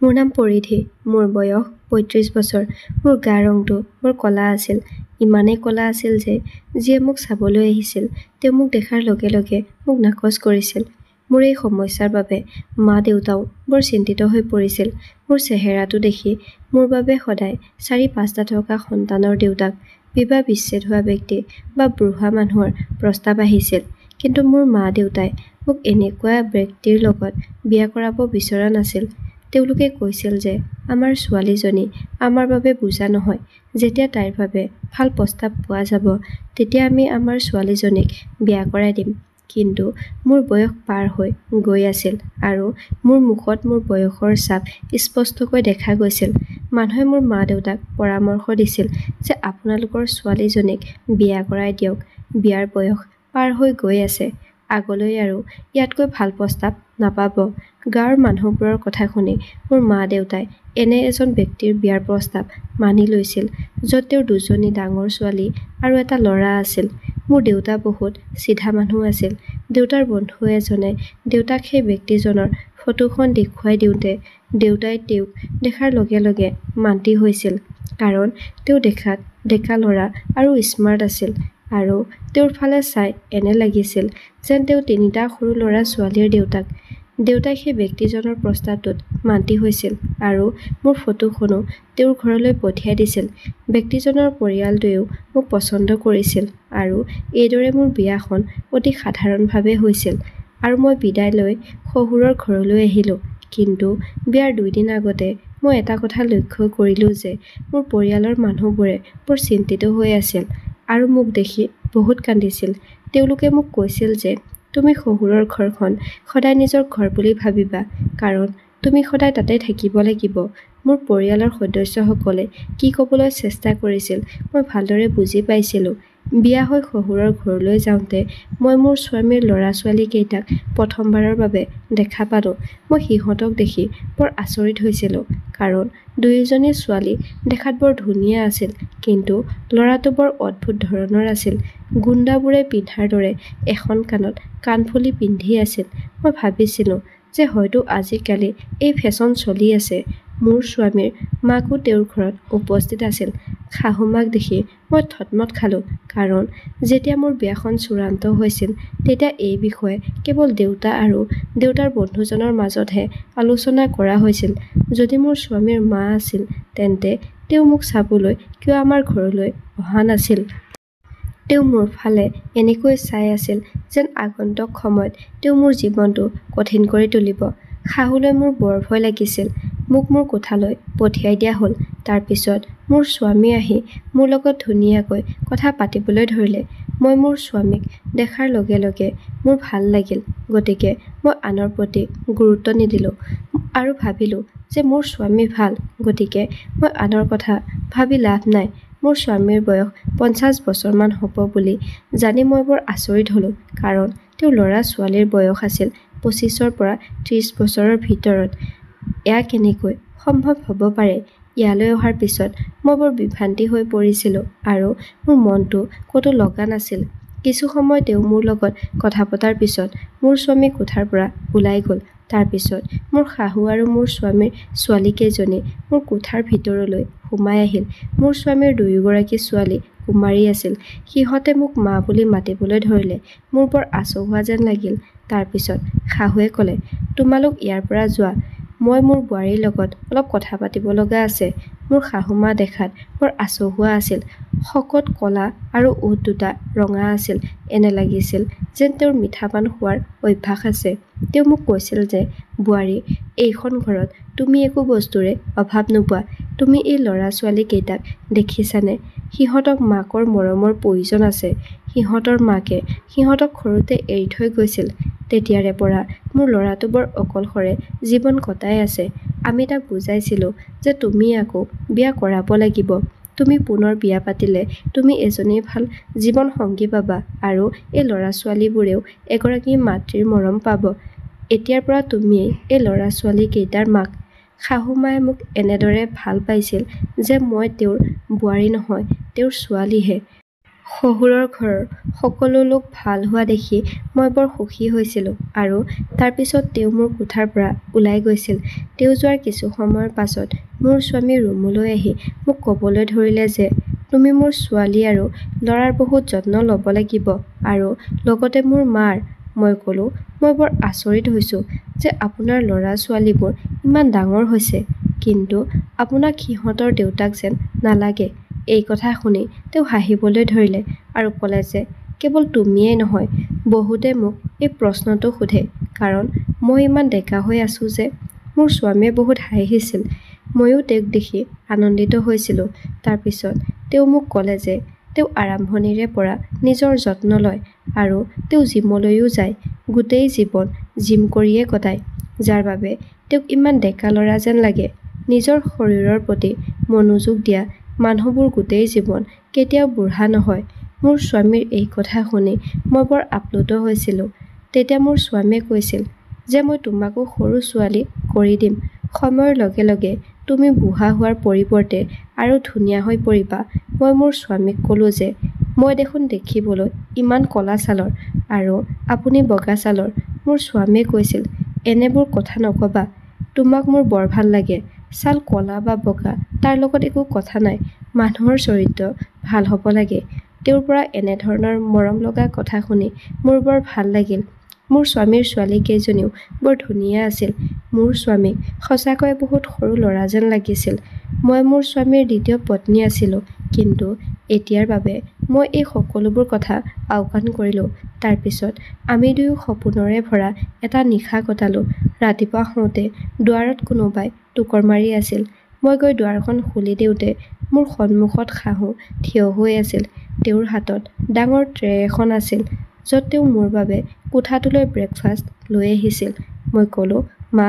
মোৰ নাম পৰিধি। মোৰ বয়স ৩৫ বছৰ। মোৰ গা ৰংটো বৰ ক'লা আছিল। ইমানেই ক'লা আছিল যে যিয়ে মোক চাবলৈ আহিছিল তেওঁ মোক দেখাৰ লগে লগে মোক নাকচ কৰিছিল। মোৰ এই সমস্যাৰ বাবে মা-দেউতাও বৰ চিন্তিত হৈ পৰিছিল। মোৰ চেহেৰাটো দেখি মোৰ বাবে সদায় ৪-৫টা থকা সন্তানৰ দেউতাক, বিবাহ বিচ্ছেদ হোৱা ব্যক্তি বা বুঢ়া মানুহৰ প্ৰস্তাৱ আহিছিল। কিন্তু মোৰ মা-দেউতাই মোক এনেকুৱা ব্যক্তিৰ লগত বিয়া কৰাব বিচৰা নাছিল। তেওঁলোকে কৈছিল যে আমাৰ ছোৱালীজনী আমাৰ বাবে বোজা নহয়। যেতিয়া তাইৰ বাবে ভাল প্ৰস্তাৱ পোৱা যাব তেতিয়া আমি আমাৰ ছোৱালীজনীক বিয়া কৰাই দিম। কিন্তু মোৰ বয়স পাৰ হৈ গৈ আছিল আৰু মোৰ মুখত মোৰ বয়সৰ ছাপ স্পষ্টকৈ দেখা গৈছিল। মানুহে মোৰ মা-দেউতাক পৰামৰ্শ দিছিল যে আপোনালোকৰ ছোৱালীজনীক বিয়া কৰাই দিয়ক। বিয়াৰ বয়স পাৰ হৈ গৈ আছে। আগলৈ আৰু ইয়াতকৈ ভাল প্ৰস্তাৱ নাপাব। গাঁৱৰ মানুহবোৰৰ কথা শুনি মোৰ মা-দেউতাই এনে এজন ব্যক্তিৰ বিয়াৰ প্ৰস্তাৱ মানি লৈছিল য'ত তেওঁৰ দুজনী ডাঙৰ ছোৱালী আৰু এটা ল'ৰা আছিল। মোৰ দেউতা বহুত চিধা মানুহ আছিল। দেউতাৰ বন্ধু এজনে দেউতাক সেই ব্যক্তিজনৰ ফটোখন দেখুৱাই দিওঁতে দেউতাই তেওঁক দেখাৰ লগে লগে মান্তি হৈছিল। কাৰণ তেওঁ দেখাত ডেকা ল'ৰা আৰু স্মাৰ্ট আছিল আৰু তেওঁৰ ফালে চাই এনে লাগিছিল যেন তেওঁ ৩টা সৰু ল'ৰা-ছোৱালীৰ দেউতাক। দেউতাই সেই ব্যক্তিজনৰ প্ৰস্তাৱটোত মান্তি হৈছিল আৰু মোৰ ফটোখনো তেওঁৰ ঘৰলৈ পঠিয়াই দিছিল। ব্যক্তিজনৰ পৰিয়ালটোৱেও মোক পচন্দ কৰিছিল আৰু এইদৰে মোৰ বিয়াখন অতি সাধাৰণভাৱে হৈছিল আৰু মই বিদায় লৈ শহুৰৰ ঘৰলৈ আহিলোঁ। কিন্তু বিয়াৰ ২ দিন আগতে মই এটা কথা লক্ষ্য কৰিলোঁ যে মোৰ পৰিয়ালৰ মানুহবোৰে বৰ চিন্তিত হৈ আছিল আৰু মোক দেখি বহুত কান্দিছিল। তেওঁলোকে মোক কৈছিল যে তুমি শহুৰৰ ঘৰখন সদায় নিজৰ ঘৰ বুলি ভাবিবা কাৰণ তুমি সদায় তাতে থাকিব লাগিব। মোৰ পৰিয়ালৰ সদস্যসকলে কি ক'বলৈ চেষ্টা কৰিছিল মই ভালদৰে বুজি পাইছিলোঁ। বিয়া হৈ শহুৰৰ ঘৰলৈ যাওঁতে মই মোৰ স্বামীৰ ল'ৰা-ছোৱালীকেইটাক প্ৰথমবাৰৰ বাবে দেখা পালোঁ। মই সিহঁতক দেখি বৰ আচৰিত হৈছিলোঁ কাৰণ দুয়োজনী ছোৱালী দেখাত বৰ ধুনীয়া আছিল কিন্তু ল'ৰাটো বৰ অদ্ভুত ধৰণৰ আছিল। গুণ্ডাবোৰে পিন্ধাৰ দৰে এখন কাণত কাণফুলি পিন্ধি আছিল। মই ভাবিছিলোঁ যে হয়তো আজিকালি এই ফেশ্বন চলি আছে। মোৰ স্বামীৰ মাকো তেওঁৰ ঘৰত উপস্থিত আছিল। শাহুমাক দেখি মই থতমত খালোঁ কাৰণ যেতিয়া মোৰ বিয়াখন চূড়ান্ত হৈছিল তেতিয়া এই বিষয়ে কেৱল দেউতা আৰু দেউতাৰ বন্ধুজনৰ মাজতহে আলোচনা কৰা হৈছিল। যদি মোৰ স্বামীৰ মা আছিল তেন্তে তেওঁ মোক চাবলৈ কিয় আমাৰ ঘৰলৈ অহা নাছিল? তেওঁ মোৰ ফালে এনেকৈ চাই আছিল যেন আগন্তুক সময়ত তেওঁ মোৰ জীৱনটো কঠিন কৰি তুলিব। শাহুলৈ মোৰ বৰ ভয় লাগিছিল। মোক মোৰ কোঠালৈ পঠিয়াই দিয়া হ'ল। তাৰ পিছত মোৰ স্বামী আহি মোৰ লগত ধুনীয়াকৈ কথা পাতিবলৈ ধৰিলে। মই মোৰ স্বামীক দেখাৰ লগে লগে মোৰ ভাল লাগিল। গতিকে মই আনৰ প্ৰতি গুৰুত্ব নিদিলোঁ আৰু ভাবিলোঁ যে মোৰ স্বামী ভাল, গতিকে মই আনৰ কথা ভাবি লাভ নাই। মোৰ স্বামীৰ বয়স ৫০ বছৰমান হ'ব বুলি জানি মই বৰ আচৰিত হ'লোঁ কাৰণ তেওঁৰ ল'ৰা-ছোৱালীৰ বয়স আছিল ২৫ৰ পৰা ৩০ বছৰৰ ভিতৰত। এয়া কেনেকৈ সম্ভৱ হ'ব পাৰে? ইয়ালৈ অহাৰ পিছত মই বৰ বিভ্ৰান্তি হৈ পৰিছিলোঁ আৰু মোৰ মনটো ক'তো লগা নাছিল। কিছু সময় তেওঁ মোৰ লগত কথা পতাৰ পিছত মোৰ স্বামী কোঠাৰ পৰা ওলাই গ'ল। তাৰ পিছত মোৰ শাহু আৰু মোৰ স্বামীৰ ছোৱালীকেইজনী মোৰ কোঠাৰ ভিতৰলৈ সোমাই আহিল। মোৰ স্বামীৰ দুয়োগৰাকী ছোৱালী কুমাৰী আছিল। সিহঁতে মোক মা বুলি মাতিবলৈ ধৰিলে। মোৰ বৰ আচহুৱা যেন লাগিল। তাৰ পিছত শাহুৱে ক'লে, তোমালোক ইয়াৰ পৰা যোৱা। মই মোৰ বোৱাৰীৰ লগত অলপ কথা পাতিব লগা আছে। মোৰ শাহুমা দেখাত বৰ আচহুৱা আছিল। শকত, ক'লা আৰু ওঠ দুটা ৰঙা আছিল। এনে লাগিছিল যেন তেওঁৰ মিঠা পান খোৱাৰ অভ্যাস আছে। তেওঁ মোক কৈছিল যে বোৱাৰী, এইখন ঘৰত তুমি একো বস্তুৰে অভাৱ নোপোৱা। তুমি এই ল'ৰা-ছোৱালীকেইটাক দেখিছানে? সিহঁতক মাকৰ মৰমৰ প্ৰয়োজন আছে। সিহঁতৰ মাকে সিহঁতক সৰুতে এৰি থৈ গৈছিল। তেতিয়াৰে পৰা মোৰ ল'ৰাটো বৰ অকলশৰে জীৱন কটাই আছে। আমি তাক বুজাইছিলোঁ যে তুমি আকৌ বিয়া কৰাব লাগিব। তুমি পুনৰ বিয়া পাতিলে তুমি এজনী ভাল জীৱন সংগী পাবা আৰু এই ল'ৰা-ছোৱালীবোৰেও এগৰাকী মাতৃৰ মৰম পাব। এতিয়াৰ পৰা তুমিয়েই এই ল'ৰা-ছোৱালীকেইটাৰ মাক। শাহুমায়ে মোক এনেদৰে ভাল পাইছিল যে মই তেওঁৰ বোৱাৰী নহয়, তেওঁৰ ছোৱালীহে। শহুৰৰ ঘৰৰ সকলো লোক ভাল হোৱা দেখি মই বৰ সুখী হৈছিলোঁ আৰু তাৰপিছত তেওঁ মোৰ কোঠাৰ পৰা ওলাই গৈছিল। তেওঁ যোৱাৰ কিছু সময়ৰ পাছত মোৰ স্বামী ৰুমলৈ আহি মোক ক'বলৈ ধৰিলে যে তুমি মোৰ ছোৱালী আৰু ল'ৰাৰ বহুত যত্ন ল'ব লাগিব আৰু লগতে মোৰ মাৰ। মই ক'লোঁ মই বৰ আচৰিত হৈছোঁ যে আপোনাৰ ল'ৰা-ছোৱালীবোৰ ইমান ডাঙৰ হৈছে, কিন্তু আপোনাক সিহঁতৰ দেউতাক যেন নালাগে। এই কথা শুনি তেওঁ হাঁহিবলৈ ধৰিলে আৰু ক'লে যে কেৱল তুমিয়েই নহয়, বহুতে মোক এই প্ৰশ্নটো সোধে কাৰণ মই ইমান ডেকা হৈ আছোঁ যে। মোৰ স্বামীয়ে বহুত হাঁহিছিল। ময়ো তেওঁক দেখি আনন্দিত হৈছিলোঁ। তাৰপিছত তেওঁ মোক ক'লে যে তেওঁ আৰম্ভণিৰে পৰা নিজৰ যত্ন লয় আৰু তেওঁ জিমলৈও যায়। গোটেই জীৱন জিম কৰিয়ে কটায়, যাৰ বাবে তেওঁক ইমান ডেকা ল'ৰা যেন লাগে। নিজৰ শৰীৰৰ প্ৰতি মনোযোগ দিয়া মানুহবোৰ গোটেই জীৱন কেতিয়াও বুঢ়া নহয়। মোৰ স্বামীৰ এই কথা শুনি মই বৰ আপ্লুত হৈছিলোঁ। তেতিয়া মোৰ স্বামীয়ে কৈছিল যে মই তোমাকো সৰু ছোৱালী কৰি দিম। সময়ৰ লগে লগে তুমি বুঢ়া হোৱাৰ পৰিৱৰ্তে আৰু ধুনীয়া হৈ পৰিবা। মই মোৰ স্বামীক ক'লোঁ যে মই দেখোন দেখিবলৈ ইমান ক'লা ছালৰ আৰু আপুনি বগা ছালৰ। মোৰ স্বামীয়ে কৈছিল এনেবোৰ কথা নক'বা, তোমাক মোৰ বৰ ভাল লাগে। ছাল ক'লা বা বগা তাৰ লগত একো কথা নাই, মানুহৰ চৰিত্ৰ ভাল হ'ব লাগে। তেওঁৰ পৰা এনেধৰণৰ মৰম লগা কথা শুনি মোৰ বৰ ভাল লাগিল। মোৰ স্বামীৰ ছোৱালীকেইজনীও বৰ ধুনীয়া আছিল। মোৰ স্বামীক সঁচাকৈয়ে বহুত সৰু ল'ৰা যেন লাগিছিল। মই মোৰ স্বামীৰ দ্বিতীয় পত্নী আছিলোঁ, কিন্তু এতিয়াৰ বাবে মই এই সকলোবোৰ কথা আওকাণ কৰিলোঁ। তাৰপিছত আমি দুয়ো সপোনৰে ভৰা এটা নিশা কটালোঁ। ৰাতিপুৱা হওঁতে দুৱাৰত কোনোবাই টোকৰ মাৰি আছিল। মই গৈ দুৱাৰখন খুলি দিওঁতে মোৰ সন্মুখত শাহু থিয় হৈ আছিল। তেওঁৰ হাতত ডাঙৰ ট্ৰে এখন আছিল, য'ত তেওঁ মোৰ বাবে কোঠাটোলৈ ব্ৰেকফাষ্ট লৈ আহিছিল। মই ক'লোঁ মা,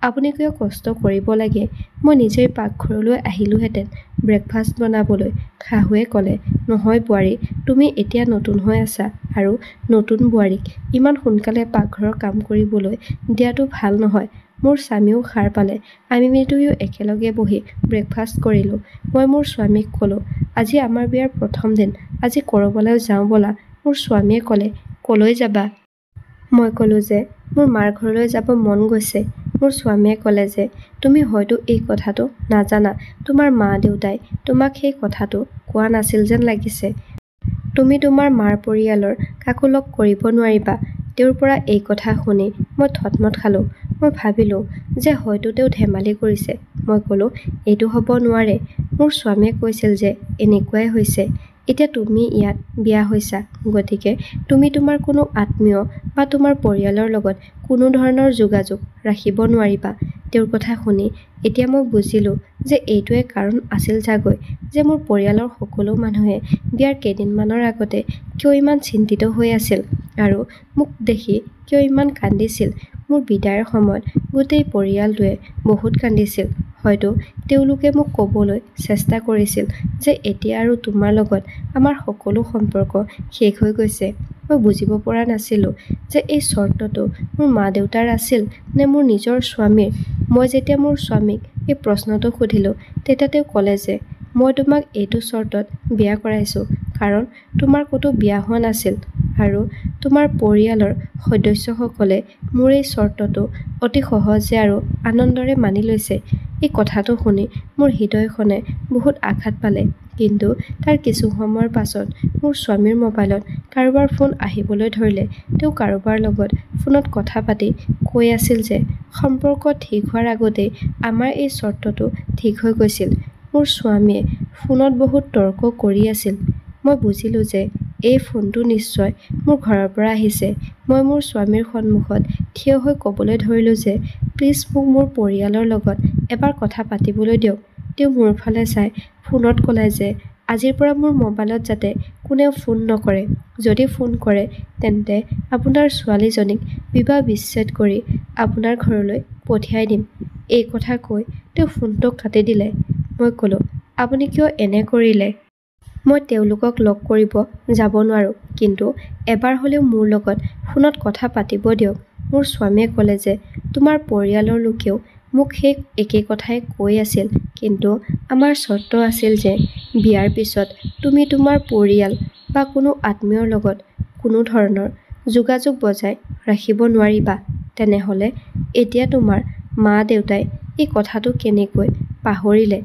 আপুনি কিয় কষ্ট কৰিব লাগে? মই নিজেই পাকঘৰলৈ আহিলোহেঁতেন ব্ৰেকফাষ্ট বনাবলৈ। শাহুৱে ক'লে নহয় বোৱাৰী, তুমি এতিয়া নতুন হৈ আছা আৰু নতুন বোৱাৰীক ইমান সোনকালে পাকঘৰৰ কাম কৰিবলৈ দিয়াটো ভাল নহয়। মোৰ স্বামীও সাৰ পালে। আমি দুয়ো একেলগে বহি ব্ৰেকফাষ্ট কৰিলোঁ। মই মোৰ স্বামীক ক'লোঁ আজি আমাৰ বিয়াৰ প্ৰথম দিন, আজি ক'ৰবালৈ যাওঁ ব'লা। মোৰ স্বামীয়ে ক'লে ক'লৈ যাবা? মই ক'লোঁ যে মোৰ মাৰ ঘৰলৈ যাব মন গৈছে। মোৰ স্বামীয়ে ক'লে যে তুমি হয়তো এই কথাটো নাজানা, তোমাৰ মা-দেউতাই তোমাক সেই কথাটো কোৱা নাছিল যেন লাগিছে। তুমি তোমাৰ মাৰ পৰিয়ালৰ কাকো লগ কৰিব নোৱাৰিবা। তেওঁৰ পৰা এই কথা শুনি মই থতমত খালোঁ। মই ভাবিলোঁ যে হয়তো তেওঁ ধেমালি কৰিছে। মই ক'লোঁ এইটো হ'ব নোৱাৰে। মোৰ স্বামীয়ে কৈছিল যে এনেকুৱাই হৈছে। এতিয়া তুমি ইয়াত বিয়া হৈছা, গতিকে তুমি তোমাৰ কোনো আত্মীয় বা তোমাৰ পৰিয়ালৰ লগত কোনো ধৰণৰ যোগাযোগ ৰাখিব নোৱাৰিবা। তেওঁৰ কথা শুনি এতিয়া মই বুজিলোঁ যে এইটোৱে কাৰণ আছিল চাগৈ যে মোৰ পৰিয়ালৰ সকলো মানুহে বিয়াৰ কেইদিনমানৰ আগতে কিয় ইমান চিন্তিত হৈ আছিল আৰু মোক দেখি কিয় ইমান কান্দিছিল। মোৰ বিদায়ৰ সময়ত গোটেই পৰিয়ালটোৱে বহুত কান্দিছিল। হয়তো তেওঁলোকে মোক ক'বলৈ চেষ্টা কৰিছিল যে এতিয়া আৰু তোমাৰ লগত আমাৰ সকলো সম্পৰ্ক শেষ হৈ গৈছে। মই বুজিব পৰা নাছিলোঁ যে এই চৰ্তটো মোৰ মা-দেউতাৰ আছিল নে মোৰ নিজৰ স্বামীৰ। মই যেতিয়া মোৰ স্বামীক এই প্ৰশ্নটো সুধিলোঁ, তেতিয়া তেওঁ ক'লে যে মই তোমাক এইটো চৰ্তত বিয়া কৰাইছোঁ কাৰণ তোমাৰ ক'তো বিয়া হোৱা নাছিল আৰু তোমাৰ পৰিয়ালৰ সদস্যসকলে মোৰ এই চৰ্তটো অতি সহজে আৰু আনন্দৰে মানি লৈছে। এই কথাটো শুনি মোৰ হৃদয়খনে বহুত আঘাত পালে। কিন্তু তাৰ কিছু সময়ৰ পাছত মোৰ স্বামীৰ মোবাইলত কাৰোবাৰ ফোন আহিবলৈ ধৰিলে। তেওঁ কাৰোবাৰ লগত ফোনত কথা পাতি কৈ আছিল যে সম্পৰ্ক ঠিক হোৱাৰ আগতেই আমাৰ এই চৰ্তটো ঠিক হৈ গৈছিল। মোৰ স্বামীয়ে ফোনত বহুত তৰ্ক কৰি আছিল। মই বুজিলোঁ যে এই ফোনটো নিশ্চয় মোৰ ঘৰৰ পৰা আহিছে। মই মোৰ স্বামীৰ সন্মুখত থিয় হৈ ক'বলৈ ধৰিলোঁ যে প্লিজ মোক মোৰ পৰিয়ালৰ লগত এবাৰ কথা পাতিবলৈ দিয়ক। তেওঁ মোৰ ফালে চাই ফোনত ক'লে যে আজিৰ পৰা মোৰ মোবাইলত যাতে কোনেও ফোন নকৰে। যদি ফোন কৰে তেন্তে আপোনাৰ ছোৱালীজনীক বিবাহ বিচ্ছেদ কৰি আপোনাৰ ঘৰলৈ পঠিয়াই দিম। এই কথা কৈ তেওঁ ফোনটো কাটি দিলে। মই ক'লোঁ আপুনি কিয় এনে কৰিলে? মই তেওঁলোকক লগ কৰিব যাব নোৱাৰোঁ, কিন্তু এবাৰ হ'লেও মোৰ লগত ফোনত কথা পাতিব দিয়ক। মোৰ স্বামীয়ে ক'লে যে তোমাৰ পৰিয়ালৰ লোকেও মোক সেই একে কথাই কৈ আছিল, কিন্তু আমাৰ চৰ্ত আছিল যে বিয়াৰ পিছত তুমি তোমাৰ পৰিয়াল বা কোনো আত্মীয়ৰ লগত কোনো ধৰণৰ যোগাযোগ বজাই ৰাখিব নোৱাৰিবা, তেনেহ'লে এতিয়া তোমাৰ মা-দেউতাই এই কথাটো কেনেকৈ পাহৰিলে?